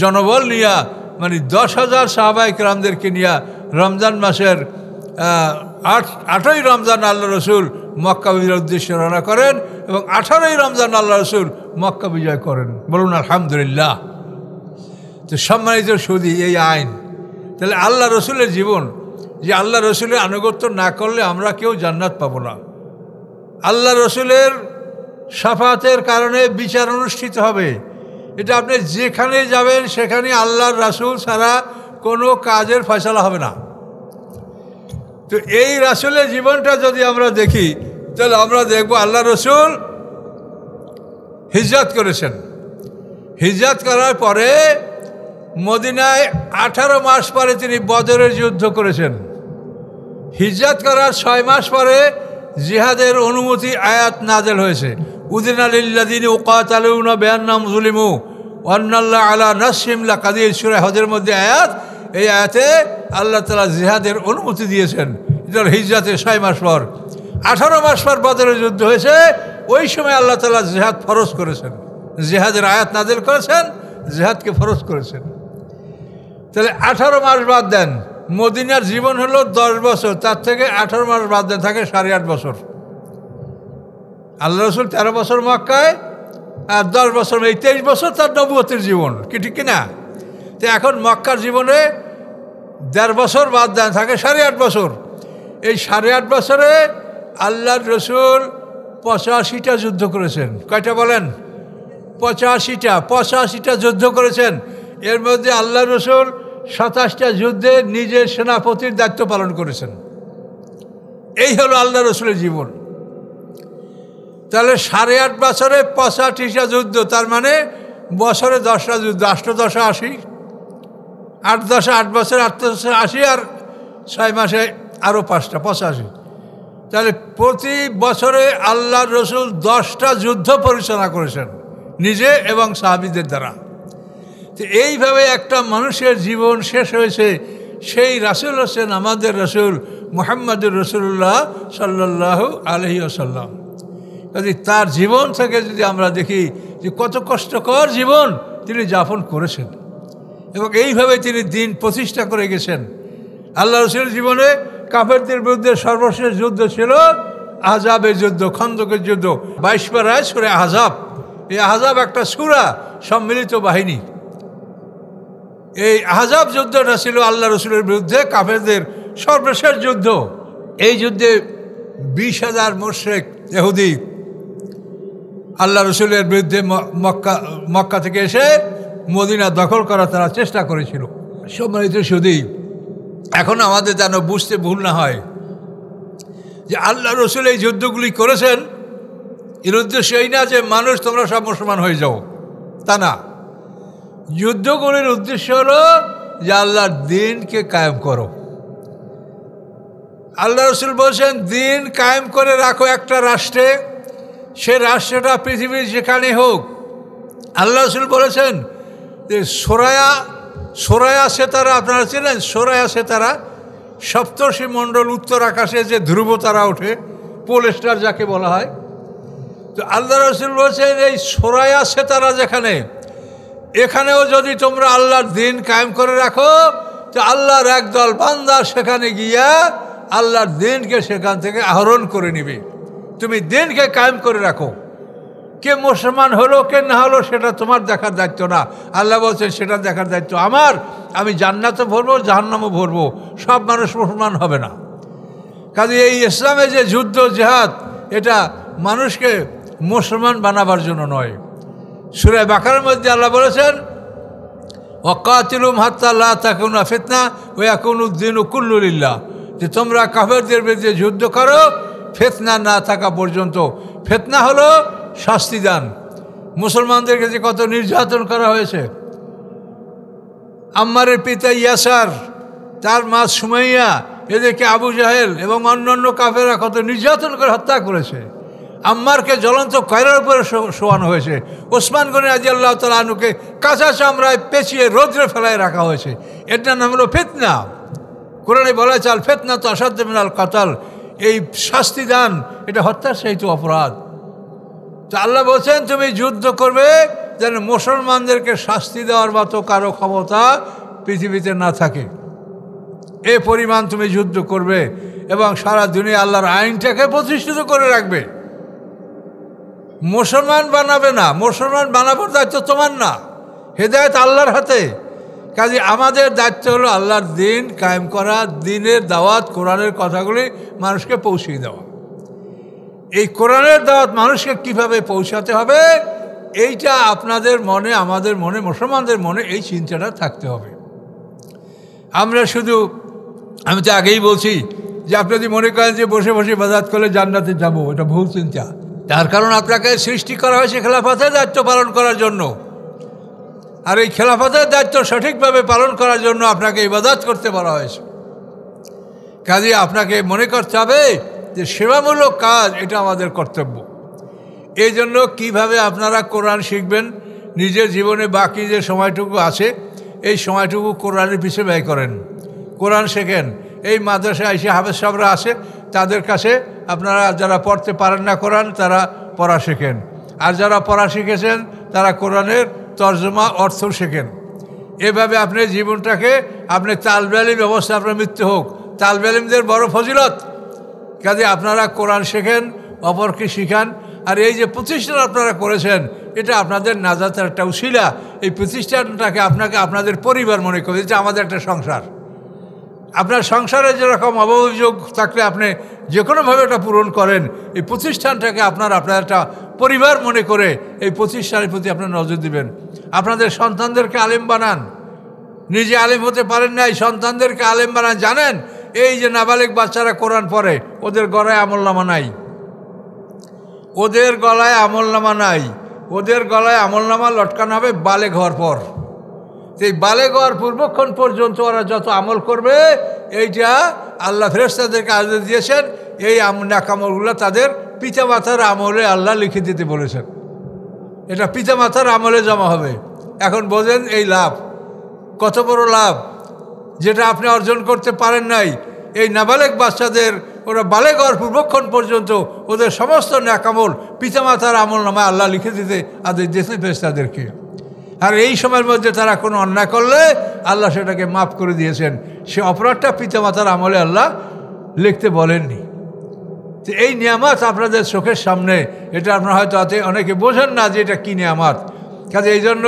জনবল নিয়ে, মানে 10,000 সাহাবায়ে কেরামদেরকে নিয়ে রমজান মাসের 8ই রমজান আল্লাহ রসুল মক্কা বিজয়ের উদ্দেশ্যে রওনা করেন এবং 18ই রমজান আল্লাহ রসুল মক্কা বিজয় করেন। বলুন আলহামদুলিল্লাহ। তো সম্মানিত সুধী, এই আইন তাহলে আল্লাহ রসুলের জীবন, যে আল্লাহ রসুলের আনুগত্য না করলে আমরা কেউ জান্নাত পাবো না। আল্লাহ রসুলের শাফাতের কারণে বিচার অনুষ্ঠিত হবে। এটা আপনি যেখানে যাবেন সেখানে আল্লাহর রাসূল ছাড়া কোনো কাজের ফয়সালা হবে না। তো এই রাসূলের জীবনটা যদি আমরা দেখি তাহলে আমরা দেখব আল্লাহ রসুল হিজরত করেছেন। হিজরত করার পরে মদিনায় 18 মাস পরে তিনি বদরের যুদ্ধ করেছেন। হিজরত করার 6 মাস পরে জিহাদের অনুমতি আয়াত নাজেল হয়েছে। উযিনা লিল্লাযিনা ইউকাতালুনা বিআন্নাহুম যুলিমু ওয়া আন্নাল্লাহা আলা নাসরিহিম লাকাদির। সূরা হজের মধ্যে আয়াত, এই আয়াতে আল্লাহ তাআলা জিহাদের অনুমতি দিয়েছেন। এটা হিজরতের 6 মাস পর। 18 মাস পর বদরের যুদ্ধ হয়েছে। ওই সময় আল্লাহ তাআলা জিহাদ ফরজ করেছেন, জিহাদের আয়াত নাজেল করেছেন, জিহাদকে ফরজ করেছেন। তাহলে 18 মাস বাদ দেন, মদিনার জীবন হলো 10 বছর, তার থেকে 18 মাস বাদ দেন, থাকে 8.5 বছর। আল্লাহ রসুল 13 বছর মক্কায় আর 10 বছর, এই 23 বছর তার নবুয়তের জীবন, কি ঠিক কিনা? তো এখন মক্কার জীবনে 1.5 বছর বাদ দেন, থাকে 8.5 বছর। এই 8.5 বছরে আল্লাহর রসুল 85টা যুদ্ধ করেছেন। কয়টা বলেন? 85টা যুদ্ধ করেছেন। এর মধ্যে আল্লাহ রসুল 27টা যুদ্ধে নিজের সেনাপতির দায়িত্ব পালন করেছেন। এই হলো আল্লাহ রসুলের জীবন। তাহলে 8.5 বছরে 85টা যুদ্ধ, তার মানে বছরে 10টা যুদ্ধ, 8 10 80, 8 10 8 বছরে 8 10 80, আর 6 মাসে আরও 5টা 85। তাহলে প্রতি বছরে আল্লাহর রসুল 10টা যুদ্ধ পরিচালনা করেছেন নিজে এবং সাহাবীদের দ্বারা। তো এইভাবে একটা মানুষের জীবন শেষ হয়েছে। সেই রাসূল হচ্ছেন আমাদের রাসূল মুহাম্মদুর রাসূলুল্লাহ সাল্লাল্লাহু আলাইহি ওয়াসাল্লাম। কাজে তার জীবন থেকে যদি আমরা দেখি যে কত কষ্টকর জীবন তিনি যাপন করেছেন এবং এইভাবে তিনি দিন প্রতিষ্ঠা করে গেছেন। আল্লাহ রসুলের জীবনে কাফেরদের বিরুদ্ধে সর্বশেষ যুদ্ধ ছিল আহজাবের যুদ্ধ, খন্দকের যুদ্ধ। 22 পারায় সূরা আহজাব। এই আহজাব একটা সূরা সম্মিলিত বাহিনী। এই আহজাব যুদ্ধটা ছিল আল্লাহ রসুলের বিরুদ্ধে কাফেরদের সর্বশেষ যুদ্ধ। এই যুদ্ধে 20,000 মুশরিক ইহুদি আল্লাহ রসুলের বিরুদ্ধে মক্কা থেকে এসে মদিনা দখল করার তারা চেষ্টা করেছিল। সম্মানিত সুধী, এখন আমাদের যেন বুঝতে ভুল না হয় যে আল্লাহ রসুল এই যুদ্ধগুলি করেছেন, এর উদ্দেশ্য এই না যে মানুষ তোমরা সব মুসলমান হয়ে যাও, তা না। যুদ্ধগুলির উদ্দেশ্য হলো যে আল্লাহর দ্বীনকে কায়েম করো। আল্লাহ রসুল বলছেন দিন কায়েম করে রাখো একটা রাষ্ট্রে, সে রাষ্ট্রটা পৃথিবীর যেখানে হোক। আল্লাহ রসুল বলেছেন যে সোরায়া সেতারা, আপনারা ছিলেন সোরায়া সেতারা, সপ্তর্ষি মণ্ডল উত্তর আকাশে যে ধ্রুব তারা ওঠে, পোল স্টার যাকে বলা হয়। তো আল্লাহ রসুল বলছেন এই সোরায়া সেতারা যেখানে, এখানেও যদি তোমরা আল্লাহর দিন কায়েম করে রাখো তো আল্লাহর একদল বান্দা সেখানে গিয়া আল্লাহর দিনকে সেখান থেকে আহরণ করে নিবে। তুমি দিনকে কায়েম করে রাখো। কে মুসলমান হলো কে না হলো সেটা তোমার দেখার দায়িত্ব না। আল্লাহ বলছেন সেটা দেখার দায়িত্ব আমার। আমি জান্নাতে ভরবো, জাহান্নামও ভরবো, সব মানুষ মুসলমান হবে না। কাজে এই ইসলামে যে যুদ্ধ জেহাদ, এটা মানুষকে মুসলমান বানাবার জন্য নয়। সূরা বাকারার মধ্যে আল্লাহ বলেছেন ওয়াকাতিলুহুম হাত্তা লা তাকুনা ফিতনা ওয়া ইয়াকুনুদ দীনু কুল্লু লিল্লাহ, যে তোমরা কাফেরদের বিরুদ্ধে যুদ্ধ করো ফিতনা না থাকা পর্যন্ত। ফিতনা হলো শাস্তিদান। মুসলমানদেরকে যে কত নির্যাতন করা হয়েছে, আম্মারের পিতা ইয়াসার, তার মা সুমাইয়া, এদেরকে আবু জাহেল এবং অন্যান্য কাফেররা কত নির্যাতন করে হত্যা করেছে। আম্মারকে জ্বলন্ত কয়রার উপরে শোয়ানো হয়েছে। ওসমান গনি রাদিয়াল্লাহু তাআলা আনহুকে কাঁচা চামড়ায় পেঁচিয়ে রৌদ্রে ফেলায় রাখা হয়েছে। এটার নাম হলো ফিতনা। কোরআনে বলা চাল ফিতনা তো আসাদ্দু মিনাল কাতাল, এই শাস্তিদান এটা হত্যার সহিত অপরাধ। তো আল্লাহ বলছেন তুমি যুদ্ধ করবে যেন মুসলমানদেরকে শাস্তি দেওয়ার মতো কারো ক্ষমতা পৃথিবীতে না থাকে। এ পরিমাণ তুমি যুদ্ধ করবে এবং সারা দুনিয়া আল্লাহর আইনটাকে প্রতিষ্ঠিত করে রাখবে। মুসলমান বানাবে না, মুসলমান বানাবার দায়িত্ব তোমার না, হেদায়েত আল্লাহর হাতে। কাজে আমাদের দায়িত্ব হলো আল্লাহর দিন কায়েম করা, দিনের দাওয়াত, কোরআনের কথাগুলি মানুষকে পৌঁছিয়ে দেওয়া। এই কোরআনের দাওয়াত মানুষকে কিভাবে পৌঁছাতে হবে, এইটা আপনাদের মনে, আমাদের মনে, মুসলমানদের মনে এই চিন্তাটা থাকতে হবে। আমরা শুধু, আমি তো আগেই বলছি যে আপনি যদি মনে করেন যে বসে বসে ইবাদত করলে জান্নাতে যাব, এটা ভুল চিন্তা। তার কারণ আপনাকে সৃষ্টি করা হয়েছে খেলাফতের দায়িত্ব পালন করার জন্য। আর এই খেলাফতের দায়িত্ব সঠিকভাবে পালন করার জন্য আপনাকে ইবাদত করতে বলা হয়েছে। কাজে আপনাকে মনে করতে হবে যে সেবামূলক কাজ এটা আমাদের কর্তব্য। এই জন্য কীভাবে আপনারা কোরআন শিখবেন, নিজের জীবনে বাকি যে সময়টুকু আছে এই সময়টুকু কোরআনের পিছনে ব্যয় করেন, কোরআন শেখেন। এই মাদ্রাসায় এসে হাফেজ সাহেবরা আসে, তাদের কাছে আপনারা যারা পড়তে পারেন না কোরআন, তারা পড়া শেখেন। আর যারা পড়া শিখেছেন তারা কোরআনের তর্জমা অর্থ শেখেন। এভাবে আপনি জীবনটাকে, আপনি তালবে ইলম ব্যবস্থা, আপনার মৃত্যু হোক, তালবে ইলমদের বড় ফজিলত। কাজে আপনারা কোরআন শেখেন, অপরকে শিখান। আর এই যে প্রতিষ্ঠান আপনারা করেছেন এটা আপনাদের নাজাতের একটা উসিলা। এই প্রতিষ্ঠানটাকে আপনাকে আপনাদের পরিবার মনে করে, এটা আমাদের একটা সংসার। আপনার সংসারে যেরকম অভিযোগ থাকলে আপনি যে কোনোভাবে এটা পূরণ করেন, এই প্রতিষ্ঠানটাকে আপনার একটা পরিবার মনে করে এই প্রতিষ্ঠানের প্রতি আপনার নজর দিবেন। আপনাদের সন্তানদেরকে আলেম বানান। নিজে আলেম হতে পারেন নাই, সন্তানদেরকে আলেম বানান। জানেন এই যে নাবালিগ বাচ্চারা কোরআন পড়ে, ওদের গলায় আমলনামা নাই, ওদের গলায় আমলনামা নাই। ওদের গলায় আমলনামা লটকানো হবে বালেগ হওয়ার পর। এই বালেগ হওয়ার পূর্বক্ষণ পর্যন্ত ওরা যত আমল করবে, এইটা আল্লাহ ফেরেশতাদেরকে আদেশ দিয়েছেন। এই নেক আমলগুলো তাদের পিতামাতার আমলে আল্লাহ লিখে দিতে বলেছেন। এটা পিতামাতার আমলে জমা হবে। এখন বোঝেন এই লাভ কত বড় লাভ, যেটা আপনি অর্জন করতে পারেন নাই। এই নাবালেগ বাচ্চাদের ওরা বালেগ হওয়ার পূর্বক্ষণ পর্যন্ত ওদের সমস্ত নেক আমল পিতামাতার আমল নামায় আল্লাহ লিখে দিতে আদেশ দিয়েছেন ফেরেশতাদেরকে। আর এই সময়ের মধ্যে তারা কোনো অন্যায় করলে আল্লাহ সেটাকে মাফ করে দিয়েছেন। সে অপরাধটা পিতামাতার আমলে আল্লাহ লিখতে বলেননি। তো এই নিয়ামত আপনাদের চোখের সামনে, এটা আপনারা হয়তো অনেকে বোঝেন না যে এটা কী নিয়ামত। কাজে এই জন্য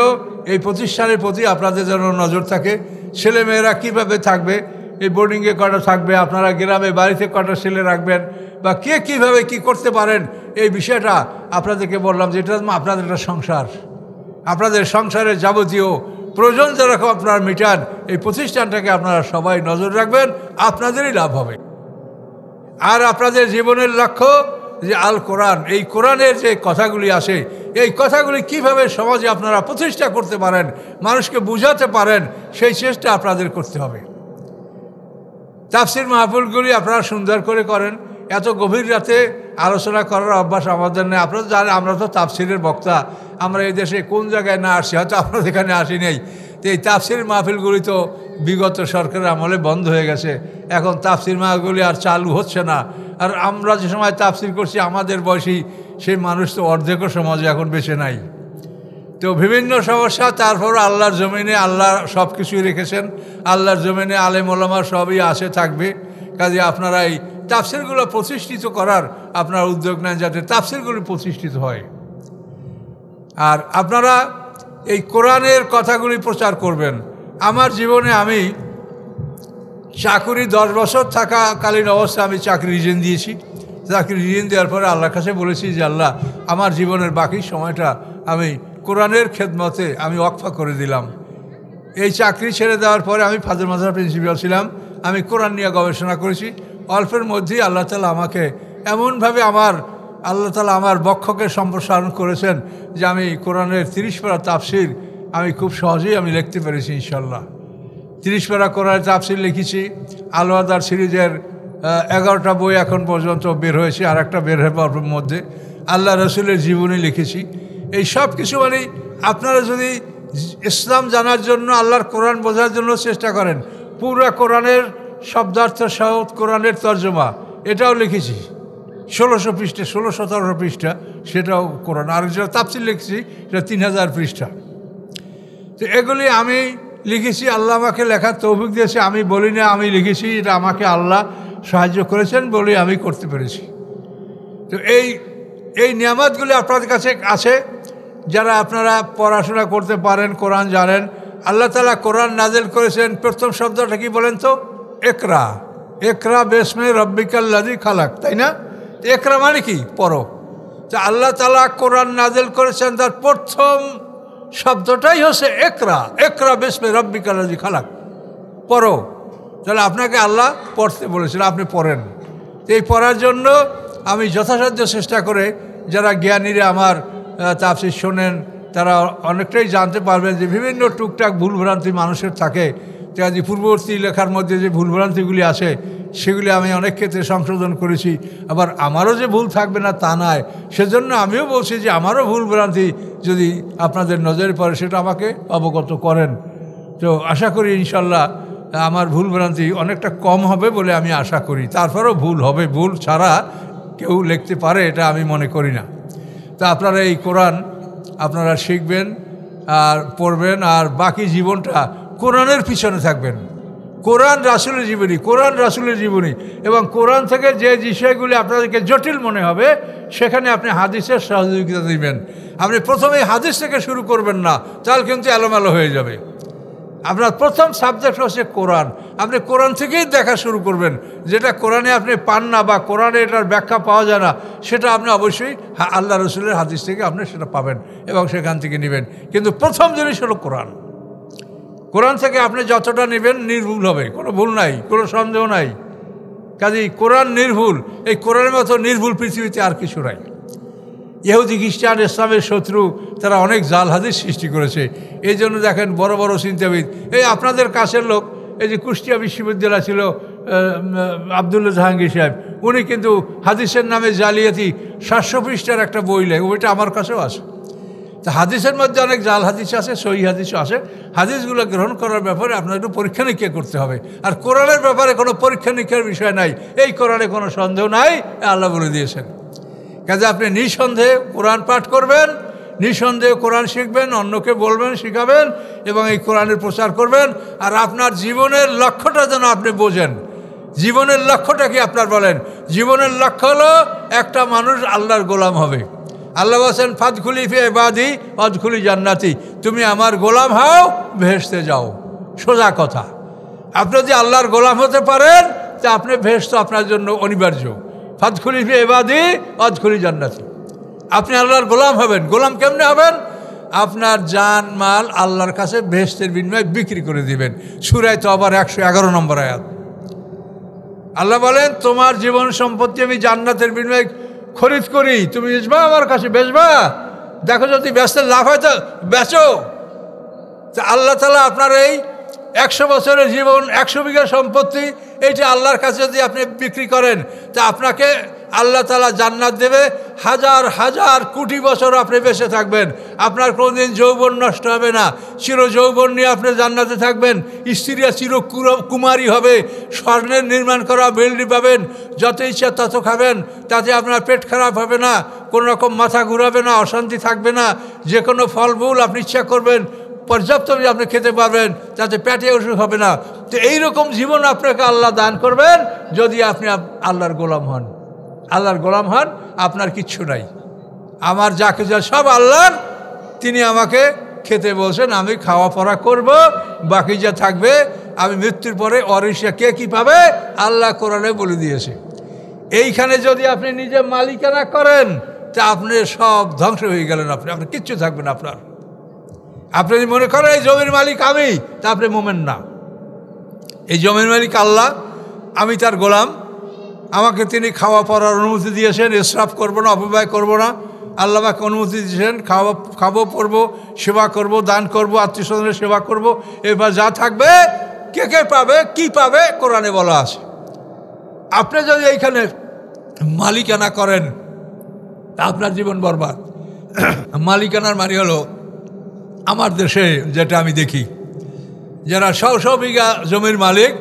এই প্রতিষ্ঠানের প্রতি আপনাদের যেন নজর থাকে। ছেলেমেয়েরা কীভাবে থাকবে, এই বোর্ডিংয়ে কটা থাকবে, আপনারা গ্রামে বাড়িতে কটা ছেলে রাখবেন, বা কে কীভাবে কী করতে পারেন, এই বিষয়টা আপনাদেরকে বললাম যে এটা আপনাদের একটা সংসার। আপনাদের সংসারের যাবতীয় প্রয়োজন যেরকম আপনারা মিটান, এই প্রতিষ্ঠানটাকে আপনারা সবাই নজর রাখবেন, আপনাদেরই লাভ হবে। আর আপনাদের জীবনের লক্ষ্য যে আল কোরআন, এই কোরআনের যে কথাগুলি আসে, এই কথাগুলি কিভাবে সমাজে আপনারা প্রতিষ্ঠা করতে পারেন, মানুষকে বুঝাতে পারেন, সেই চেষ্টা আপনাদের করতে হবে। তাফসির মাহফিলগুলি আপনারা সুন্দর করে করেন। এত গভীর রাতে আলোচনা করার অভ্যাস আমাদের নেই। আপনারা জানেন আমরা তো তাফসিরের বক্তা, আমরা এই দেশে কোন জায়গায় না আসছি, হয়তো আপনারা এখানে আসি নেই। তো এই তাফসির মাহফিলগুলি তো বিগত সরকারের আমলে বন্ধ হয়ে গেছে। এখন তাফসির মাহফিলগুলি আর চালু হচ্ছে না। আর আমরা যে সময় তাফসির করছি আমাদের বয়সী সেই মানুষ তো অর্ধেকও সমাজে এখন বেঁচে নাই। তো বিভিন্ন সমস্যা, তারপর আল্লাহর জমিনে আল্লাহ সব কিছুই রেখেছেন। আল্লাহর জমিনে আলেম ওলামা সবই আসে থাকবে। কাজে আপনারা এই তাফসিরগুলো প্রতিষ্ঠিত করার আপনারা উদ্যোগ নেন, যাতে তাফসিরগুলো প্রতিষ্ঠিত হয়। আর আপনারা এই কোরআনের কথাগুলি প্রচার করবেন। আমার জীবনে আমি চাকরি 10 বছর থাকাকালীন অবস্থায় আমি চাকরি রিজেন দিয়েছি। চাকরি রিজেন দেওয়ার পরে আল্লাহর কাছে বলেছি যে আল্লাহ, আমার জীবনের বাকি সময়টা আমি কোরআনের খেদমতে আমি ওয়াকফা করে দিলাম। এই চাকরি ছেড়ে দেওয়ার পরে আমি ফাজিল মাদ্রাসার প্রিন্সিপাল ছিলাম। আমি কোরআন নিয়ে গবেষণা করেছি। অল্পের মধ্যেই আল্লাহ তাআলা আমাকে এমনভাবে আল্লাহ তাআলা আমার বক্ষকে সম্প্রসারণ করেছেন যে আমি কোরআনের 30 পারা তাফসির আমি খুব সহজেই আমি লিখতে পেরেছি ইনশাল্লাহ। 30 পারা কোরআনের তাফসির লিখেছি। আল আদার সিরিজের 11টা বই এখন পর্যন্ত বের হয়েছে, আর একটা বের হবে অল্পের মধ্যে। আল্লাহ রসুলের জীবনী লিখেছি। এই সব কিছু মানে আপনারা যদি ইসলাম জানার জন্য, আল্লাহর কোরআন বোঝার জন্য চেষ্টা করেন, পুরো কোরআনের শব্দার্থ সহ কোরআনের তর্জমা এটাও লিখেছি। 1600 পৃষ্ঠা, 16-17 পৃষ্ঠা, সেটাও কোরআন। আর যেটা তাফসির লিখেছি সেটা 3000 পৃষ্ঠা। তো এগুলি আমি লিখেছি, আল্লাহ আমাকে লেখার তৌফিক দিয়েছে। আমি বলি না আমি লিখেছি, এটা আমাকে আল্লাহ সাহায্য করেছেন বলে আমি করতে পেরেছি। তো এই নিয়ামতগুলি আপনাদের কাছে আছে। যারা আপনারা পড়াশোনা করতে পারেন, কোরআন জানেন, আল্লাহ তাআলা কোরআন নাজিল করেছেন। প্রথম শব্দটা কি বলেন তো? একরা। একরা বিসমি রাব্বিকাল্লাযী খালাক, তাই না? একরা মানে কি? পড়ো। তো আল্লাহ তাআলা কোরআন নাজিল করেছেন, তার প্রথম শব্দটাই হচ্ছে একরা। একরা বিসমি রাব্বিকাল্লাযী খালাক, পড়ো। তাহলে আপনাকে আল্লাহ পড়তে বলেছেন, আপনি পড়েন। এই পড়ার জন্য আমি যথাসাধ্য চেষ্টা করে, যারা জ্ঞানীরা আমার তাফসীর শোনেন তারা অনেকটাই জানতে পারবেন যে বিভিন্ন টুকটাক ভুলভ্রান্তি মানুষের থাকে। কাজে পূর্ববর্তী লেখার মধ্যে যে ভুলভ্রান্তিগুলি আছে সেগুলি আমি অনেক ক্ষেত্রে সংশোধন করেছি। আবার আমারও যে ভুল থাকবে না তা নয়, সেজন্য আমিও বলছি যে আমারও ভুলভ্রান্তি যদি আপনাদের নজরে পড়ে সেটা আমাকে অবগত করেন। তো আশা করি ইনশাল্লাহ আমার ভুলভ্রান্তি অনেকটা কম হবে বলে আমি আশা করি। তারপরেও ভুল হবে, ভুল ছাড়া কেউ লিখতে পারে এটা আমি মনে করি না। তা আপনারা এই কোরআন আপনারা শিখবেন আর পড়বেন, আর বাকি জীবনটা কোরআনের পিছনে থাকবেন। কোরআন রাসূলের জীবনী, কোরআন রাসূলের জীবনী, এবং কোরআন থেকে যে বিষয়গুলি আপনাদেরকে জটিল মনে হবে সেখানে আপনি হাদিসের সহযোগিতা দিবেন। আপনি প্রথমেই হাদিস থেকে শুরু করবেন না, তাহলে কিন্তু এলোমেলো হয়ে যাবে। আপনার প্রথম সাবজেক্ট হচ্ছে কোরআন। আপনি কোরআন থেকেই দেখা শুরু করবেন। যেটা কোরআনে আপনি পান না বা কোরআনে এটার ব্যাখ্যা পাওয়া যায় না, সেটা আপনি অবশ্যই আল্লাহ রসুলের হাদিস থেকে আপনি সেটা পাবেন এবং সেখান থেকে নেবেন। কিন্তু প্রথম জিনিস হলো কোরআন। কোরআন থেকে আপনি যতটা নেবেন নির্ভুল হবে, কোনো ভুল নাই, কোনো সন্দেহ নাই। কাজেই কোরআন নির্ভুল। এই কোরআনের মতো নির্ভুল পৃথিবীতে আর কিছু নাই। ইহুদি খ্রিস্টান ইসলামের শত্রু তারা অনেক জাল হাদিস সৃষ্টি করেছে। এই জন্য দেখেন বড় বড় চিন্তাবিদ, এই আপনাদের কাছের লোক, এই যে কুষ্টিয়া বিশ্ববিদ্যালয় ছিল আবদুল্লাহ জাহাঙ্গীর সাহেব, উনি কিন্তু হাদিসের নামে জালিয়াতি 700 পৃষ্ঠার একটা বই লেখে, ওইটা আমার কাছেও আছে। তা হাদিসের মধ্যে অনেক জাল হাদিস আছে, সহি হাদিসও আছে। হাদিসগুলো গ্রহণ করার ব্যাপারে আপনার একটু পরীক্ষা নিরীক্ষা করতে হবে। আর কোরআনের ব্যাপারে কোনো পরীক্ষা নিরীক্ষার বিষয় নাই, এই কোরআনে কোনো সন্দেহ নাই, আল্লাহ বলে দিয়েছেন। কাজে আপনি নিঃসন্দেহে কোরআন পাঠ করবেন, নিঃসন্দেহে কোরআন শিখবেন, অন্যকে বলবেন, শিখাবেন এবং এই কোরআনের প্রচার করবেন। আর আপনার জীবনের লক্ষ্যটা যেন আপনি বোঝেন। জীবনের লক্ষ্যটা কি আপনার বলেন? জীবনের লক্ষ্য হলো একটা মানুষ আল্লাহর গোলাম হবে। আল্লাহ বলেন ফাদখুলি ফি ইবাদি ওয়াদখুলি জান্নাতি, তুমি আমার গোলাম হও, বেহেশতে যাও। সোজা কথা। আপনি যদি আল্লাহর গোলাম হতে পারেন তা আপনি বেহেশত আপনার জন্য অনিবার্য। ফাদখুলি ফি ইবাদি ওয়াদখুলি জান্নাতি, আপনি আল্লাহর গোলাম হবেন। গোলাম কেমনে হবেন? আপনার জান মাল আল্লাহর কাছে বেহেশতের বিনিময়ে বিক্রি করে দিবেন। সূরা তওবার 111 নম্বর আয়াত। আল্লাহ বলেন তোমার জীবন সম্পত্তি আমি জান্নাতের বিনিময়ে খরিদ করি, তুমি বেচবা, আমার কাছে বেচবা, দেখো যদি বেচতে লাভ হয় তো বেচো। তা আল্লাহ তাআলা আপনার এই 100 বছরের জীবন, 100 বিঘা সম্পত্তি, এইটা আল্লাহর কাছে যদি আপনি বিক্রি করেন তা আপনাকে আল্লাহ তাআলা জান্নাত দেবে। হাজার হাজার কোটি বছর আপনি বেঁচে থাকবেন, আপনার কোনোদিন যৌবন নষ্ট হবে না, চির যৌবন নিয়ে আপনি জান্নাতে থাকবেন। স্ত্রীরা চির কুমারী হবে, স্বর্ণের নির্মাণ করা বিল্ডিং পাবেন, যত ইচ্ছা তত খাবেন, তাতে আপনার পেট খারাপ হবে না, কোনো রকম মাথা ঘুরাবে না, অশান্তি থাকবে না। যে কোনো ফলমূল আপনি ইচ্ছা করবেন পর্যাপ্ত আপনি খেতে পারবেন, যাতে পেটে অসুখ হবে না। তো এইরকম জীবন আপনাকে আল্লাহ দান করবেন যদি আপনি আল্লাহর গোলাম হন। আল্লাহর গোলাম হন, আপনার কিচ্ছু নাই। আমার যা কিছু সব আল্লাহর, তিনি আমাকে খেতে বলছেন, আমি খাওয়া পড়া করব, বাকি যা থাকবে আমি মৃত্যুর পরে অরিশা কে কী পাবে আল্লাহ কোরআনে বলে দিয়েছে। এইখানে যদি আপনি নিজে মালিকানা করেন তা আপনি সব ধ্বংস হয়ে গেলেন, আপনার কিচ্ছু থাকবে না। আপনি যদি মনে করেন এই জমির মালিক আমি, তা আপনি মোমেন না। এই জমির মালিক আল্লাহ, আমি তার গোলাম। আমাকে তিনি খাওয়া পড়ার অনুমতি দিয়েছেন, ইসরাফ করবো না, অপব্যয় করবো না। আল্লাহ আমাকে অনুমতি দিয়েছেন, খাবো পড়বো, সেবা করব, দান করব, আত্মীয় স্বজনের সেবা করব। এবার যা থাকবে কে কে পাবে, কি পাবে কোরআনে বলা আছে। আপনি যদি এইখানে মালিকানা করেন তা আপনার জীবন বরবাদ। মালিকানার মানে হলো, আমার দেশে যেটা আমি দেখি, যারা শো বিঘা জমির মালিক,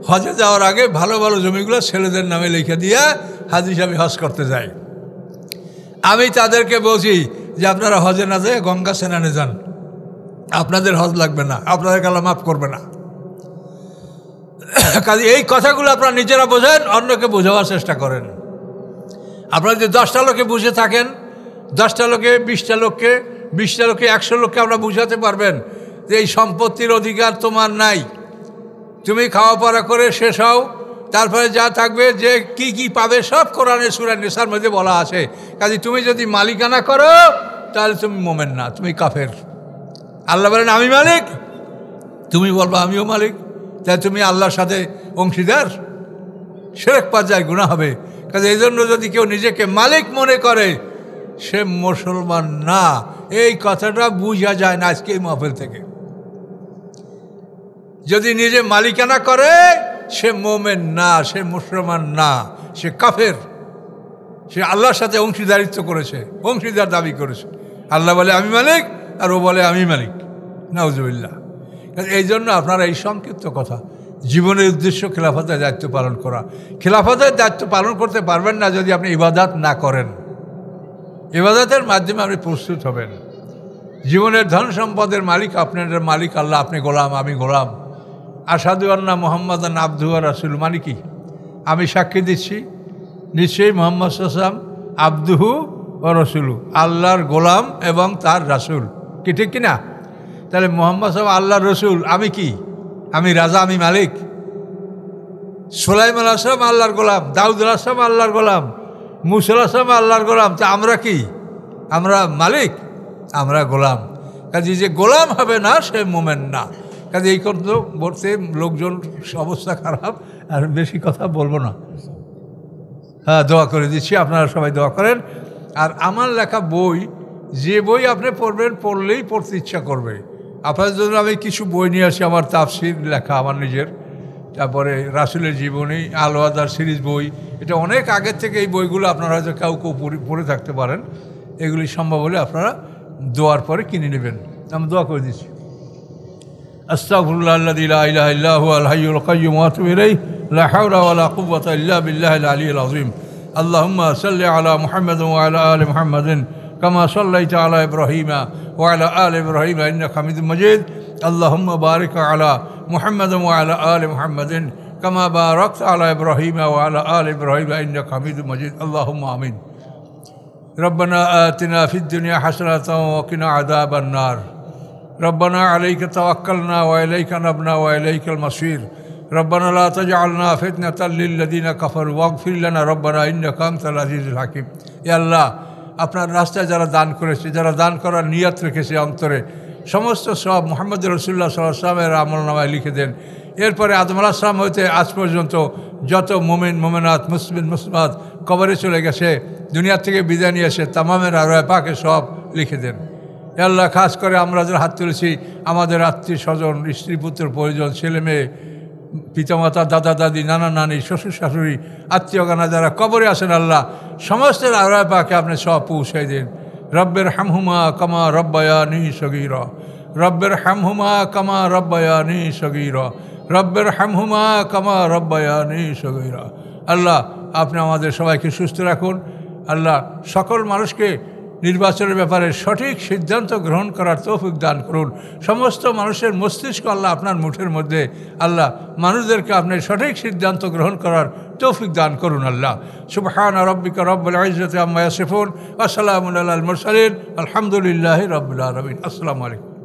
হজে যাওয়ার আগে ভালো ভালো জমিগুলো ছেলেদের নামে লিখে দিয়ে হাজি সাহেব হজ করতে যায়। আমি তাদেরকে বলছি যে আপনারা হজে না যায় গঙ্গা স্নানে যান, আপনাদের হজ লাগবে না, আপনাদের আল্লাহ মাফ করবে না। কাজে এই কথাগুলো আপনারা নিজেরা বোঝেন, অন্যকে বোঝাবার চেষ্টা করেন। আপনারা যদি 10টা লোকে বুঝে থাকেন, 10টা লোকে 20টা লোককে, 20টা লোকে 100 লোককে আমরা বুঝাতে পারবেন যে এই সম্পত্তির অধিকার তোমার নাই, তুমি খাওয়া পড়া করে শেষ হও, তারপরে যা থাকবে যে কি পাবে সব কোরআনের সূরা নিসার মধ্যে বলা আছে। কাজে তুমি যদি মালিকানা করো তাহলে তুমি মোমেন না, তুমি কাফের। আল্লাহ বলেন আমি মালিক, তুমি বলবো আমিও মালিক, তাই তুমি আল্লাহর সাথে অংশীদার, শিরক পর্যায়ে গুনাহ হবে। কাজে এই জন্য যদি কেউ নিজেকে মালিক মনে করে সে মুসলমান না, এই কথাটা বুঝা যায় না আজকে এই মাহফিল থেকে। যদি নিজে মালিকানা করে সে মোমেন না, সে মুসলমান না, সে কাফের, সে আল্লাহর সাথে অংশীদারিত্ব করেছে, অংশীদার দাবি করেছে। আল্লাহ বলে আমি মালিক আর ও বলে আমি মালিক, নাউজুবিল্লাহ। এই জন্য আপনারা এই সংক্ষিপ্ত কথা, জীবনের উদ্দেশ্য খেলাফতের দায়িত্ব পালন করা। খেলাফতের দায়িত্ব পালন করতে পারবেন না যদি আপনি ইবাদত না করেন। ইবাদতের মাধ্যমে আপনি প্রস্তুত হবেন। জীবনের ধন সম্পদের মালিক আপনাদের মালিক আল্লাহ, আপনি গোলাম, আমি গোলাম। আশহাদু আন্না মুহাম্মাদান আবদুহু ওয়া রাসূলুহু মানে কি? আমি সাক্ষী দিচ্ছি নিশ্চয়ই মুহাম্মদ সাল্লাল্লাহু আলাইহি ওয়াসাল্লাম আবদুহু ওয়া রাসূলুহু, আল্লাহর গোলাম এবং তার রাসূল। কি ঠিক কিনা? তাহলে মুহাম্মদ সাল্লাল্লাহু আলাইহি ওয়াসাল্লাম আল্লাহর রসুল, আমি কি? আমি রাজা, আমি মালিক। সুলাইমান আলাইহিস সালাম আল্লাহর গোলাম, দাউদ আলাইহিস সালাম আল্লাহর গোলাম, মূসা আলাইহিস সালাম আল্লাহর গোলাম। তা আমরা কি? আমরা মালিক, আমরা গোলাম। কাজে যে গোলাম হবে না সে মোমেন না। কাজে এই করতে বলতে লোকজন অবস্থা খারাপ, আর বেশি কথা বলবো না। হ্যাঁ, দোয়া করে দিচ্ছি, আপনারা সবাই দোয়া করেন। আর আমার লেখা বই, যে বই আপনি পড়বেন, পড়লেই পড়তে ইচ্ছা করবে। আপনাদের জন্য আমি কিছু বই নিয়ে আসি, আমার তাফসীর লেখা আমার নিজের, তারপরে রাসূলের জীবনী, আল ওয়াদার সিরিজ বই। এটা অনেক আগের থেকে এই বইগুলো আপনারা হয়তো কেউ পড়ে থাকতে পারেন। এগুলি সম্ভব হলে আপনারা দোয়ার পরে কিনে নেবেন। আমি দোয়া করে দিচ্ছি। আস্তাগফিরুল্লাহ আল্লাযী লা ইলাহা ইল্লা হুয়াল হাইয়ুল কাইয়্যুম ওয়া আতুবু ইলাইহি লা হাওলা ওয়া লা কুওয়াতা ইল্লা বিল্লাহিল আলিয়্যিল আযীম। আল্লাহুম্মা সাল্লি আলা মুহাম্মাদ ওয়া আলা আলি মুহাম্মাদিন কামা সাল্লাইতা আলা ইব্রাহিমা ওয়া আলা আলি ইব্রাহিমা ইন্নাকা হামিদুম মাজিদ। আল্লাহুম্মা বারিক আলা মুহাম্মাদ ওয়া আলা আলি মুহাম্মাদিন কামা বারাকতা আলা ইব্রাহিমা ওয়া আলা আলি ইব্রাহিমা ইন্নাকা হামিদুম মাজিদ। আল্লাহুম্মা আমিন। ربنا آتنا في الدنيا حسنة وقنا عذاب النار. ربنا عليك توكلنا وإليك نبنا وإليك المصير. ربنا لا تجعلنا فتنة للذين كفروا واغفر لنا ربنا إنك أنت العزيز الحكيم. يا الله আপনার রাস্তায় যারা দান করেছে, যারা দান করার নিয়ত রেখেছে অন্তরে, সমস্ত সব মুহাম্মদ রাসূলুল্লাহ সাল্লাল্লাহু আলাইহি ওয়াসাল্লামের আমলনামায় লিখে দেন। এরপরে আদম আলাইহিস সালাম হইতে আজ পর্যন্ত যত মুমিন মুমিনাত মুসলিমাত কবরে চলে গেছে, দুনিয়া থেকে বিদায় নিয়ে এসে তামামের আরওয়াহ পাকে সব লিখে দেন। আল্লাহ খাস করে আমরা যারা হাত তুলেছি, আমাদের আত্মীয় স্বজন, স্ত্রী পুত্র পরিজন, ছেলে মেয়ে, পিতামাতা, দাদা দাদি, নানা নানি, শ্বশুর শাশুড়ি, আত্মীয়গানা যারা কবরে আসেন, আল্লাহ সমস্তের আরওয়াহ পাকে আপনি সব পৌঁছাই দিন। রব্বের হামহুমা কামা রব্বায়ানি সগীরা, রব্বের হামহুমা কামা রব্বায়ানি সগীরা, রব্বের হামহুমা কামা রব্বায়ানি সগীরা। আল্লাহ আপনি আমাদের সবাইকে সুস্থ রাখুন। আল্লাহ সকল মানুষকে নির্বাচনের ব্যাপারে সঠিক সিদ্ধান্ত গ্রহণ করার তৌফিক দান করুন। সমস্ত মানুষের মস্তিষ্ক আল্লাহ আপনার মুঠের মধ্যে। আল্লাহ মানুষদেরকে আপনি সঠিক সিদ্ধান্ত গ্রহণ করার তৌফিক দান করুন। আল্লাহ সুবহানা রাব্বিকা রব্বিল ইজ্জাতি আম্মা ইয়াসিফুন ওয়া সালামুন আলাল মুরসালিন আলহামদুলিল্লাহি রাব্বিল আলামিন। আসসালামু আলাইকুম।